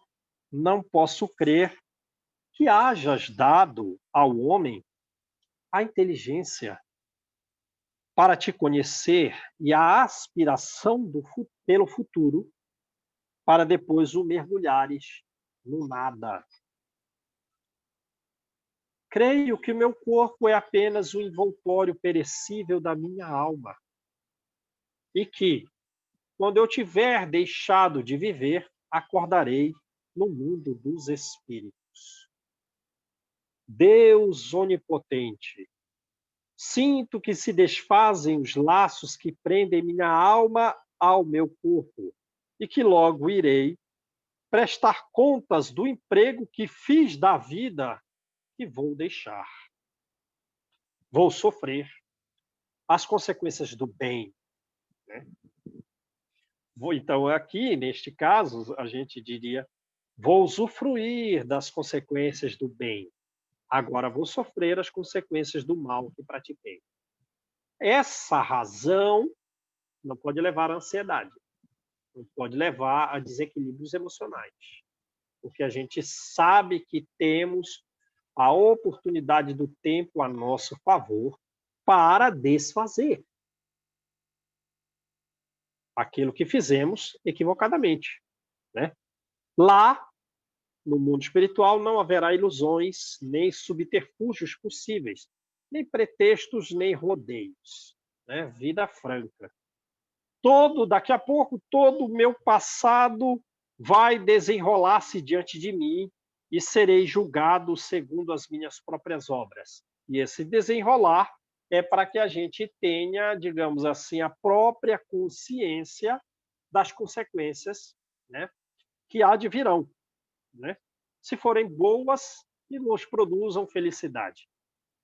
não posso crer que hajas dado ao homem a inteligência para te conhecer e a aspiração pelo futuro, para depois o mergulhares no nada. Creio que o meu corpo é apenas o envoltório perecível da minha alma, e que, quando eu tiver deixado de viver, acordarei no mundo dos espíritos. Deus onipotente, sinto que se desfazem os laços que prendem minha alma ao meu corpo e que logo irei prestar contas do emprego que fiz da vida que vou deixar. Vou sofrer as consequências do bem, né? Então, aqui, neste caso, a gente diria, vou usufruir das consequências do bem. Agora vou sofrer as consequências do mal que pratiquei. Essa razão não pode levar à ansiedade, não pode levar a desequilíbrios emocionais, porque a gente sabe que temos a oportunidade do tempo a nosso favor para desfazer aquilo que fizemos equivocadamente, né? Lá, no mundo espiritual, não haverá ilusões, nem subterfúgios possíveis, nem pretextos, nem rodeios, né? Vida franca. Daqui a pouco, todo o meu passado vai desenrolar-se diante de mim e serei julgado segundo as minhas próprias obras. E esse desenrolar é para que a gente tenha, digamos assim, a própria consciência das consequências, né, que há de virão, né? Se forem boas, que nos produzam felicidade.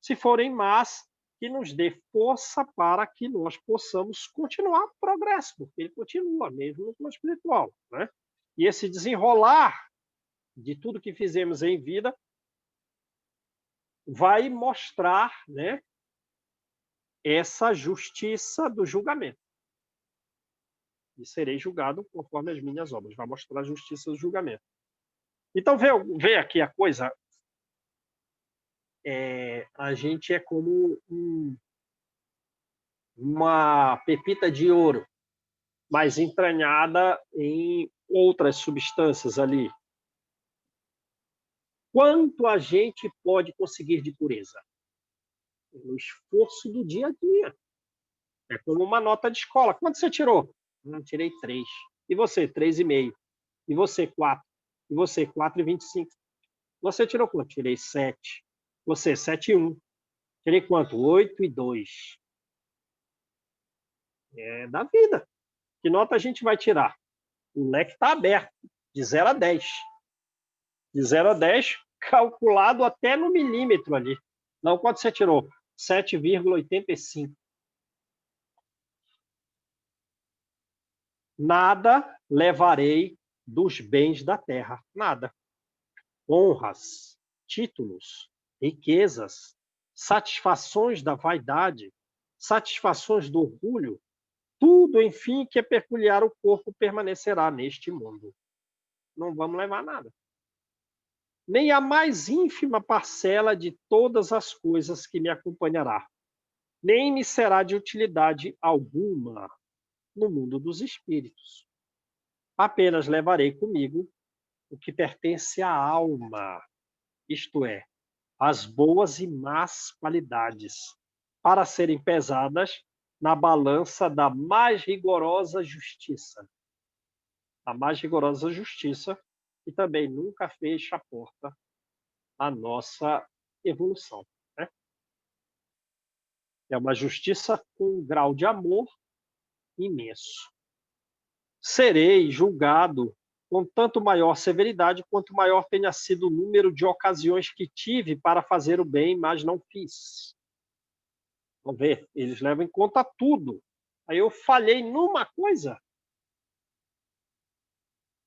Se forem más, que nos dê força para que nós possamos continuar o progresso, porque ele continua mesmo no plano espiritual, né? E esse desenrolar de tudo que fizemos em vida vai mostrar, né, essa justiça do julgamento. E serei julgado conforme as minhas obras. Vai mostrar a justiça do julgamento. Então, vê aqui a coisa. A gente é como uma pepita de ouro, mas entranhada em outras substâncias ali. Quanto a gente pode conseguir de pureza? No esforço do dia a dia. É como uma nota de escola. Quanto você tirou? Tirei 3. E você? 3,5. E você? 4. E você? 4,25. Você tirou quanto? Tirei 7. Você? 7,1. Tirei quanto? 8,2. É da vida. Que nota a gente vai tirar? O leque está aberto, de 0 a 10. De 0 a 10, calculado até no milímetro ali. Não, quanto você tirou? 7,85. Nada levarei dos bens da terra. Nada. Honras, títulos, riquezas, satisfações da vaidade, satisfações do orgulho, tudo, enfim, que é peculiar ao corpo permanecerá neste mundo. Não vamos levar nada. Nem a mais ínfima parcela de todas as coisas que me acompanhará. Nem me será de utilidade alguma no mundo dos espíritos. Apenas levarei comigo o que pertence à alma, isto é, as boas e más qualidades, para serem pesadas na balança da mais rigorosa justiça. A mais rigorosa justiça, que também nunca fecha a porta à nossa evolução. Né? É uma justiça com um grau de amor imenso. Serei julgado com tanto maior severidade quanto maior tenha sido o número de ocasiões que tive para fazer o bem, mas não fiz. Vamos ver, eles levam em conta tudo. Aí eu falhei numa coisa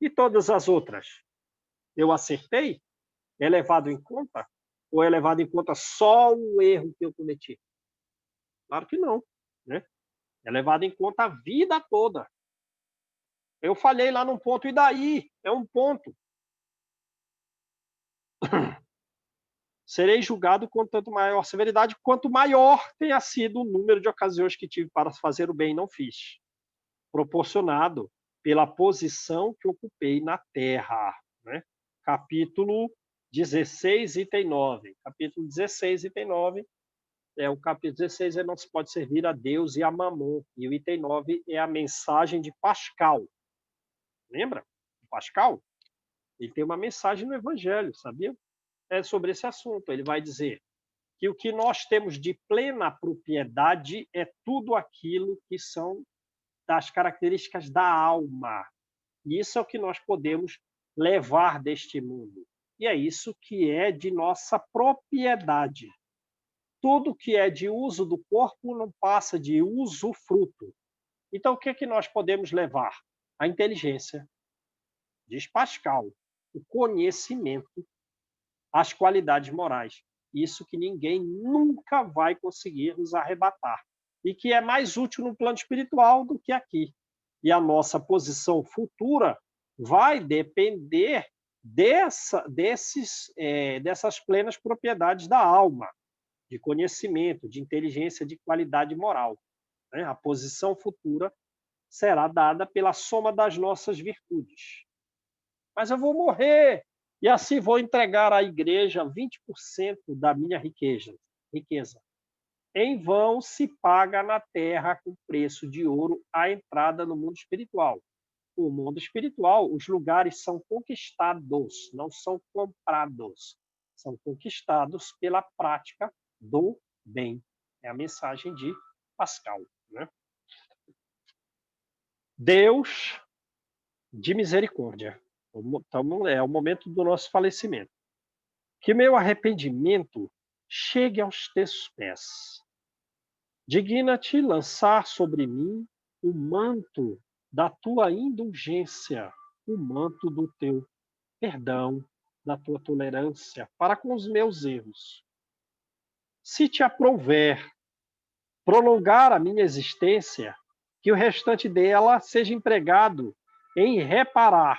e todas as outras. Eu acertei? É levado em conta? Ou é levado em conta só o erro que eu cometi? Claro que não. Né? É levado em conta a vida toda. Eu falhei lá num ponto, e daí? É um ponto. Serei julgado com tanto maior severidade, quanto maior tenha sido o número de ocasiões que tive para fazer o bem e não fiz, proporcionado pela posição que ocupei na Terra. Né? Capítulo 16, item 9. Capítulo 16, item 9. O capítulo 16 não se pode servir a Deus e a Mamon. E o item 9 é a mensagem de Pascal. Lembra? Pascal? Ele tem uma mensagem no Evangelho, sabia? É sobre esse assunto. Ele vai dizer que o que nós temos de plena propriedade é tudo aquilo que são das características da alma. E isso é o que nós podemos levar deste mundo. E é isso que é de nossa propriedade. Tudo que é de uso do corpo não passa de usufruto. Então, o que é que nós podemos levar? A inteligência, diz Pascal, o conhecimento, as qualidades morais. Isso que ninguém nunca vai conseguir nos arrebatar. E que é mais útil no plano espiritual do que aqui. E a nossa posição futura vai depender dessas plenas propriedades da alma, de conhecimento, de inteligência, de qualidade moral. Né? A posição futura será dada pela soma das nossas virtudes. Mas eu vou morrer, e assim vou entregar à igreja 20% da minha riqueza. Em vão se paga na terra com preço de ouro a entrada no mundo espiritual. O mundo espiritual, os lugares são conquistados, não são comprados. São conquistados pela prática do bem. É a mensagem de Pascal. Né? Deus de misericórdia. Então, é o momento do nosso falecimento. Que meu arrependimento chegue aos teus pés. Digna-te lançar sobre mim o manto da tua indulgência, o manto do teu perdão, da tua tolerância para com os meus erros. Se te aprouver prolongar a minha existência, que o restante dela seja empregado em reparar,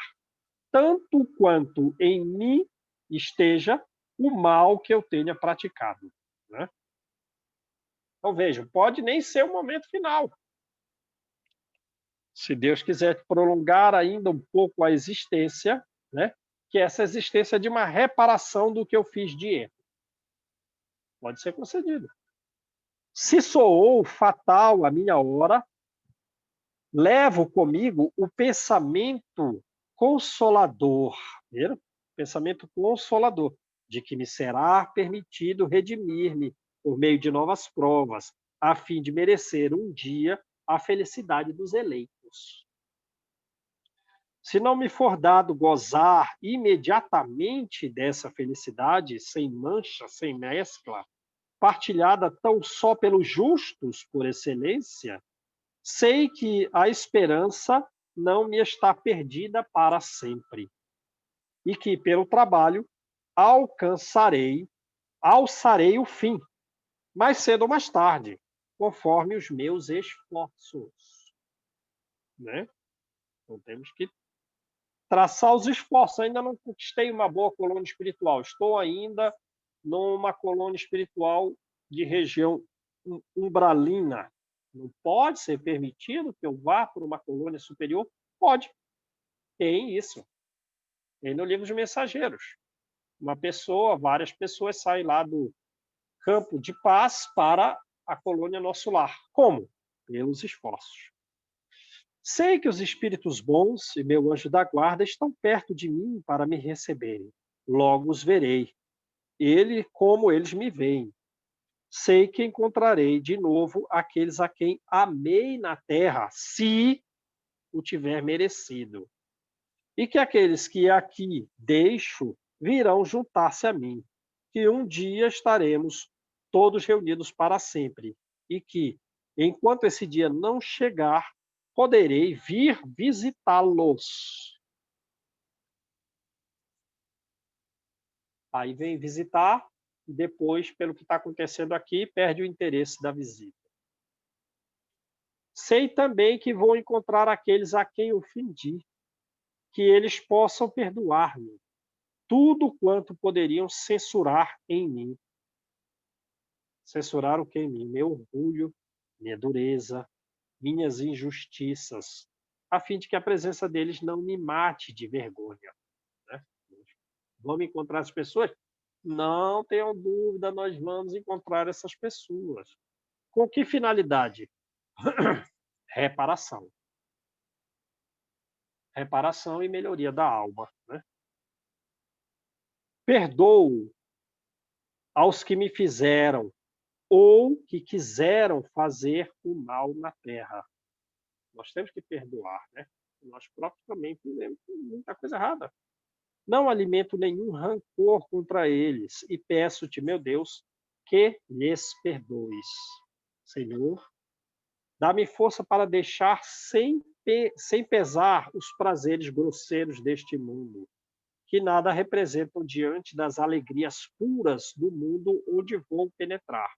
tanto quanto em mim esteja, o mal que eu tenha praticado. Né? Então, vejam, pode nem ser o momento final. Se Deus quiser prolongar ainda um pouco a existência, né? Que essa existência é de uma reparação do que eu fiz de erro. Pode ser concedido. Se soou fatal a minha hora, levo comigo o pensamento consolador, viram? Pensamento consolador, de que me será permitido redimir-me por meio de novas provas, a fim de merecer um dia a felicidade dos eleitos. Se não me for dado gozar imediatamente dessa felicidade, sem mancha, sem mescla, partilhada tão só pelos justos por excelência, sei que a esperança não me está perdida para sempre, e que, pelo trabalho, alçarei o fim, mais cedo ou mais tarde, conforme os meus esforços. Né? Então, temos que traçar os esforços. Ainda não conquistei uma boa colônia espiritual. Estou ainda numa colônia espiritual de região umbralina. Não pode ser permitido que eu vá para uma colônia superior? Pode. Tem isso. Tem no livro dos mensageiros. Várias pessoas saem lá do campo de paz para a colônia Nosso Lar. Como? Pelos esforços. Sei que os espíritos bons e meu anjo da guarda estão perto de mim para me receberem. Logo os verei, como eles me veem. Sei que encontrarei de novo aqueles a quem amei na terra, se o tiver merecido. E que aqueles que aqui deixo virão juntar-se a mim, que um dia estaremos todos reunidos para sempre, e que, enquanto esse dia não chegar, poderei vir visitá-los. Aí vem visitar, e depois, pelo que está acontecendo aqui, perde o interesse da visita. Sei também que vou encontrar aqueles a quem ofendi, que eles possam perdoar-me tudo quanto poderiam censurar em mim. Censurar o que em mim? Meu orgulho, minha dureza, minhas injustiças, a fim de que a presença deles não me mate de vergonha. Né? Vamos encontrar as pessoas? Não tenham dúvida, nós vamos encontrar essas pessoas. Com que finalidade? Reparação. Reparação e melhoria da alma. Né? Perdoo aos que me fizeram ou que quiseram fazer o mal na terra. Nós temos que perdoar, né? Nós próprios também fizemos muita coisa errada. Não alimento nenhum rancor contra eles e peço-te, meu Deus, que lhes perdoes. Senhor, dá-me força para deixar sem pesar os prazeres grosseiros deste mundo, que nada representam diante das alegrias puras do mundo onde vou penetrar.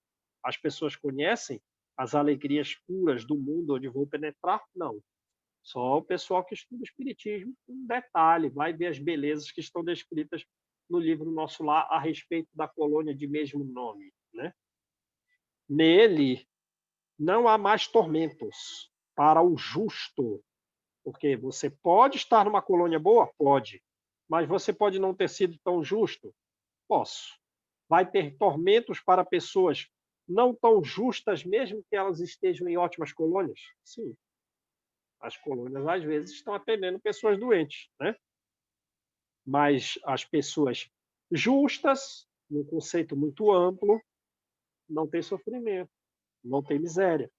As pessoas conhecem as alegrias puras do mundo onde vou penetrar? Não. Só o pessoal que estuda o Espiritismo, um detalhe, vai ver as belezas que estão descritas no livro Nosso Lar a respeito da colônia de mesmo nome. Né? Nele não há mais tormentos para o justo, porque você pode estar numa colônia boa? Pode. Mas você pode não ter sido tão justo? Posso. Vai ter tormentos para pessoas não tão justas, mesmo que elas estejam em ótimas colônias? Sim. As colônias, às vezes, estão atendendo pessoas doentes, né? Mas as pessoas justas, num conceito muito amplo, não tem sofrimento, não tem miséria.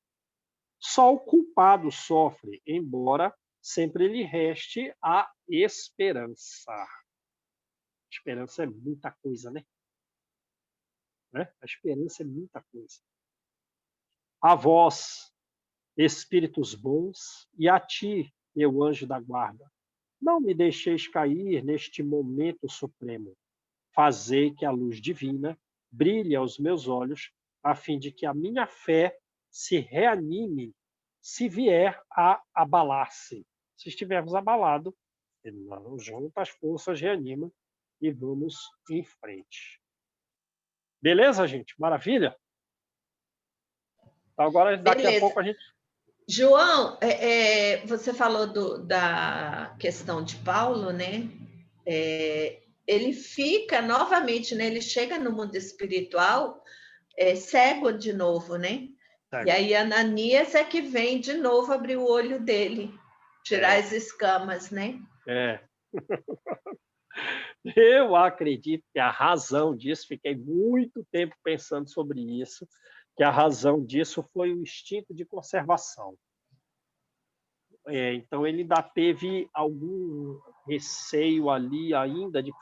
Só o culpado sofre, embora sempre lhe reste a esperança. Esperança é muita coisa, né? A esperança é muita coisa. A vós, espíritos bons, e a ti, meu anjo da guarda, não me deixeis cair neste momento supremo. Fazei que a luz divina brilhe aos meus olhos, a fim de que a minha fé se reanime, se vier a abalar-se. Se estivermos abalados, junto as forças reanimam e vamos em frente. Beleza, gente? Maravilha? Então, agora, daqui a pouco, a gente... João, você falou da questão de Paulo, né? Ele fica novamente, né? Ele chega no mundo espiritual cego de novo, né? Cego. E aí Ananias é que vem de novo abrir o olho dele, tirar as escamas, né? Eu acredito que a razão disso, fiquei muito tempo pensando sobre isso, que a razão disso foi o instinto de conservação. Então, ele ainda teve algum receio ali ainda de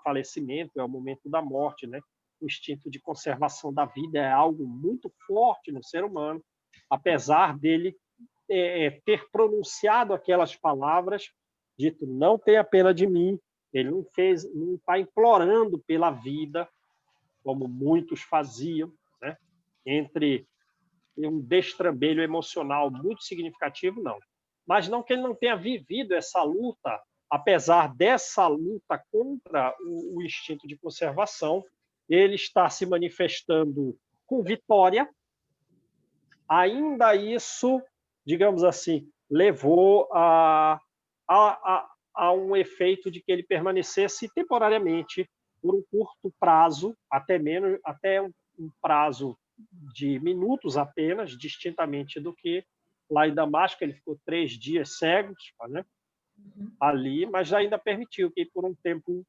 falecimento, é o momento da morte, né? o instinto de conservação da vida é algo muito forte no ser humano, apesar dele ter pronunciado aquelas palavras, dito, não tenha pena de mim, ele não está implorando pela vida, como muitos faziam, né? Entre um destrambelho emocional muito significativo, não. Mas não que ele não tenha vivido essa luta, apesar dessa luta contra o instinto de conservação, ele está se manifestando com vitória. Ainda isso, digamos assim, levou a um efeito de que ele permanecesse temporariamente por um curto prazo, até um prazo de minutos apenas, distintamente do que lá em Damasco, ele ficou 3 dias cego, né? Ali, mas ainda permitiu que por um tempo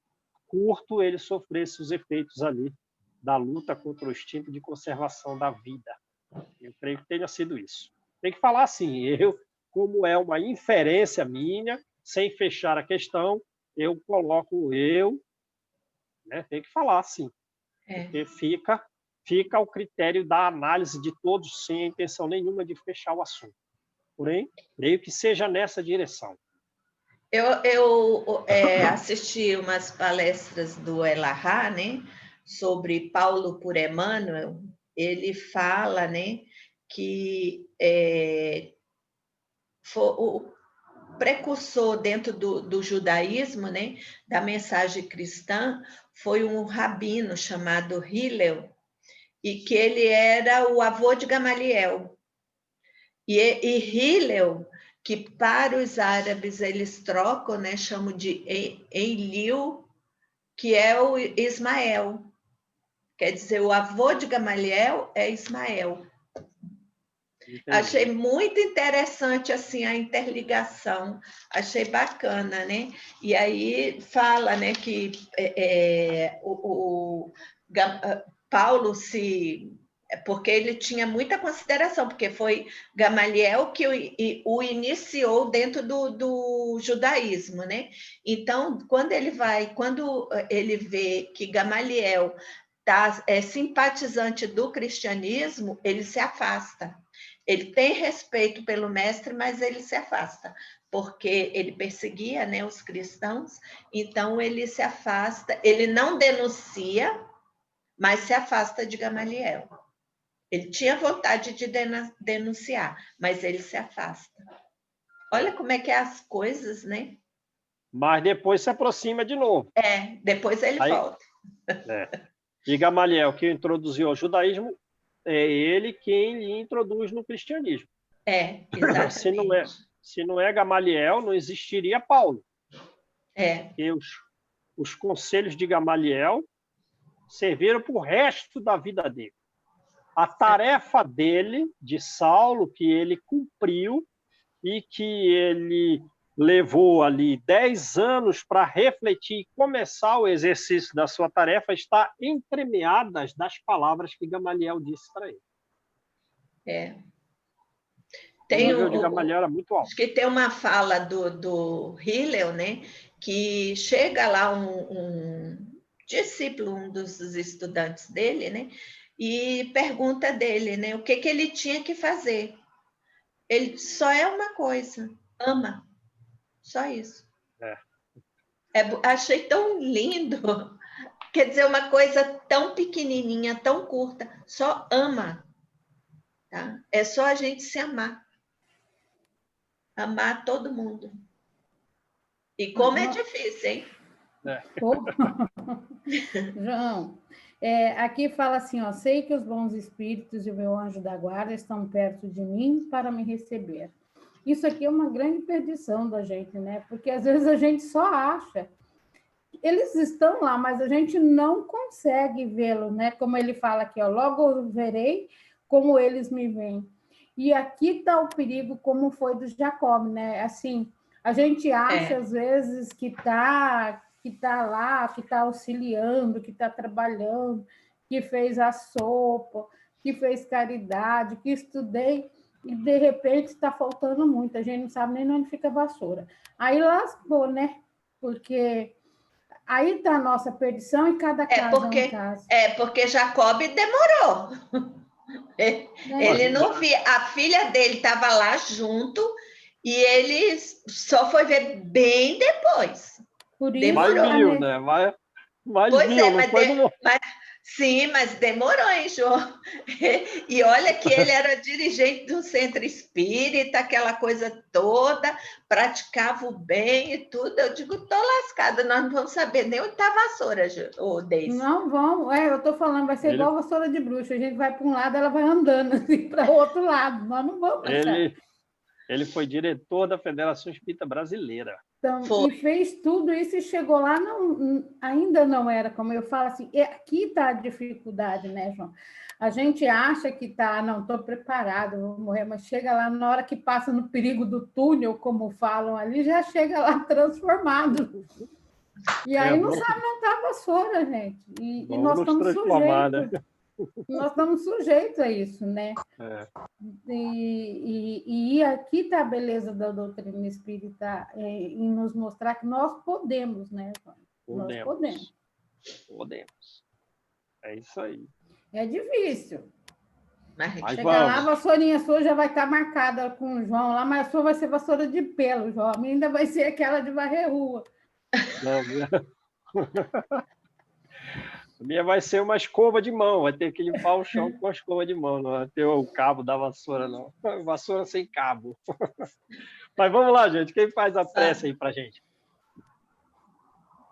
curto ele sofresse os efeitos ali da luta contra o instinto de conservação da vida. Eu creio que tenha sido isso. Tem que falar assim, como é uma inferência minha, sem fechar a questão, eu coloco né? Tem que falar assim, porque fica ao critério da análise de todos, sem a intenção nenhuma de fechar o assunto. Porém, creio que seja nessa direção. Eu assisti umas palestras do Elahá, né, sobre Paulo por Emmanuel. Ele fala, né, que o precursor dentro do judaísmo, né, da mensagem cristã, foi um rabino chamado Hillel, e que ele era o avô de Gamaliel. E Hillel, que para os árabes eles trocam, né, chamam de Enlil, que é o Ismael. Quer dizer, o avô de Gamaliel é Ismael. Entendi. Achei muito interessante assim a interligação, achei bacana, né? E aí fala, né, que Paulo porque ele tinha muita consideração, porque foi Gamaliel que o iniciou dentro do judaísmo, né? Então, quando ele vê que Gamaliel é simpatizante do cristianismo, ele se afasta. Ele tem respeito pelo mestre, mas ele se afasta, porque ele perseguia, né, os cristãos, então ele se afasta, ele não denuncia, mas se afasta de Gamaliel. Ele tinha vontade de denunciar, mas ele se afasta. Olha como é que é as coisas, né? Mas depois se aproxima de novo. Depois ele volta. E Gamaliel, que introduziu o judaísmo, é ele quem lhe introduz no cristianismo. Exatamente. Se não é Gamaliel, não existiria Paulo. E os conselhos de Gamaliel serviram para o resto da vida dele. A tarefa dele, de Saulo, que ele cumpriu e que ele levou ali 10 anos para refletir e começar o exercício da sua tarefa, está entremeada das palavras que Gamaliel disse para ele. O nível de Gamaliel era muito alto. Acho que tem uma fala do Hillel, né, que chega lá um discípulo, um dos estudantes dele, né, e pergunta dele, né, o que ele tinha que fazer. Ele só é uma coisa, ama. Só isso. Achei tão lindo. Quer dizer, uma coisa tão pequenininha, tão curta, só ama. Tá? É só a gente se amar. Amar todo mundo. E como é difícil, hein? João, aqui fala assim, ó, sei que os bons espíritos e o meu anjo da guarda estão perto de mim para me receber. Isso aqui é uma grande perdição da gente, né? Porque às vezes a gente só acha. Eles estão lá, mas a gente não consegue vê-lo, né? Como ele fala aqui, ó, logo verei como eles me veem. E aqui está o perigo, como foi do Jacob, né? Assim, a gente acha às vezes que está lá, que está auxiliando, que está trabalhando, que fez a sopa, que fez caridade, que estudei, e de repente está faltando muito, a gente não sabe nem onde fica a vassoura. Aí lascou, né? Porque Aí está a nossa perdição e cada caso é um caso. Porque Jacob demorou. Ele não via. A filha dele estava lá junto e ele só foi ver bem depois. Por isso, mas viu, né? Mas pois viu, não foi sim, mas demorou, hein, João? E olha que ele era dirigente de um centro espírita, aquela coisa toda, praticava o bem e tudo. Eu digo, tô lascada, nós não vamos saber nem onde está a vassoura, Deise. Não vão, eu estou falando, vai ser igual a vassoura de bruxa. A gente vai para um lado, ela vai andando assim, para o outro lado. Nós não vamos passar. Ele foi diretor da Federação Espírita Brasileira. Então, e fez tudo isso e chegou lá, ainda não era, como eu falo assim, aqui está a dificuldade, né, João? A gente acha que não estou preparado, vou morrer, mas chega lá, na hora que passa no perigo do túnel, como falam ali, já chega lá transformado. E aí não sabe não tá a vassoura, gente. E nós estamos sujeitos. Nós estamos sujeitos a isso, né? E aqui está a beleza da doutrina espírita em nos mostrar que nós podemos, né, João? Nós podemos. Podemos. É isso aí. É difícil. Mas chegar lá, a vassourinha sua já vai estar marcada com o João lá, mas a sua vai ser vassoura de pelo, João. A minha ainda vai ser aquela de varrer rua. A minha vai ser uma escova de mão, vai ter que limpar o chão com a escova de mão, não vai ter o cabo da vassoura, não. Vassoura sem cabo. Mas vamos lá, gente. Quem faz a prece aí pra gente?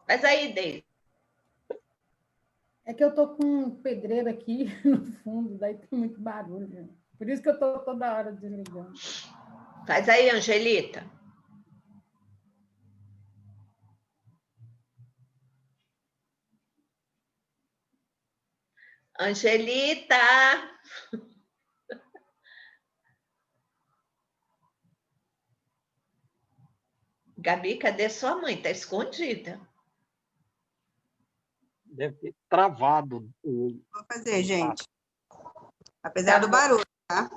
Mas aí, Deise. É que eu tô com um pedreiro aqui no fundo, daí tem muito barulho. Por isso que eu tô toda hora desligando. Faz aí, Angelita. Angelita! Gabi, cadê sua mãe? Está escondida. Deve ter travado. Vou fazer, gente. Apesar do barulho, tá?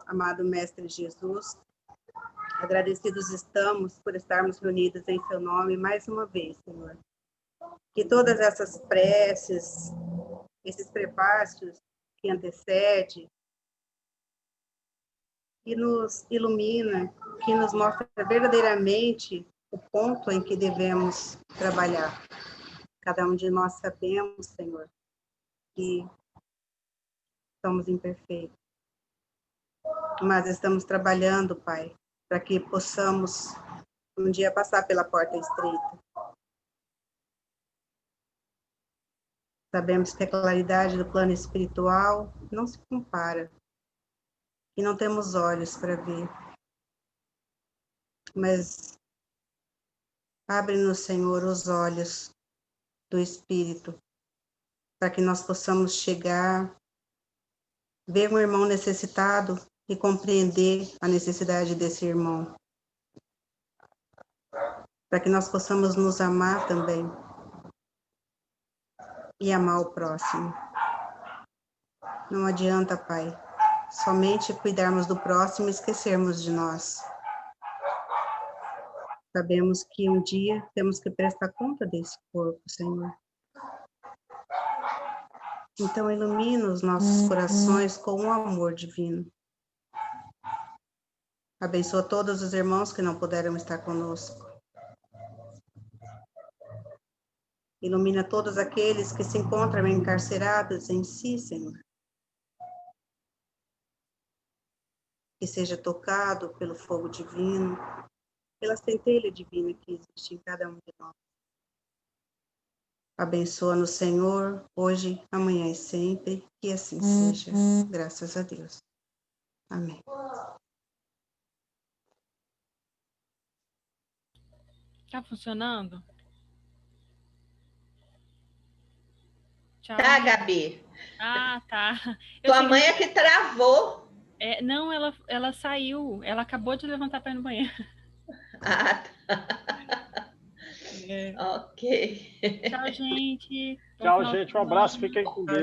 Amado Mestre Jesus, agradecidos estamos por estarmos reunidos em seu nome mais uma vez, Senhor. Que todas essas preces, esses prefácios que antecedem, que nos ilumina, que nos mostra verdadeiramente o ponto em que devemos trabalhar. Cada um de nós sabemos, Senhor, que somos imperfeitos. Mas estamos trabalhando, Pai, para que possamos um dia passar pela porta estreita. Sabemos que a claridade do plano espiritual não se compara, e não temos olhos para ver. Mas abre-nos, Senhor, os olhos do Espírito, para que nós possamos chegar, ver um irmão necessitado e compreender a necessidade desse irmão. Para que nós possamos nos amar também e amar o próximo. Não adianta, Pai, somente cuidarmos do próximo e esquecermos de nós. Sabemos que um dia temos que prestar conta desse corpo, Senhor. Então, ilumina os nossos corações com o amor divino. Abençoa todos os irmãos que não puderam estar conosco. Ilumina todos aqueles que se encontram encarcerados em si, Senhor. Que seja tocado pelo fogo divino, pela centelha divina que existe em cada um de nós. Abençoa-nos, Senhor, hoje, amanhã e sempre, que assim seja. Graças a Deus. Amém. Tá funcionando? Tchau. Tá, Gabi. Ah, tá. Tua mãe é que travou. Não, ela saiu. Ela acabou de levantar para ir no banheiro. Ah, tá. Ok. Tchau, gente. Tchau, gente. Um abraço. Fiquem com Deus.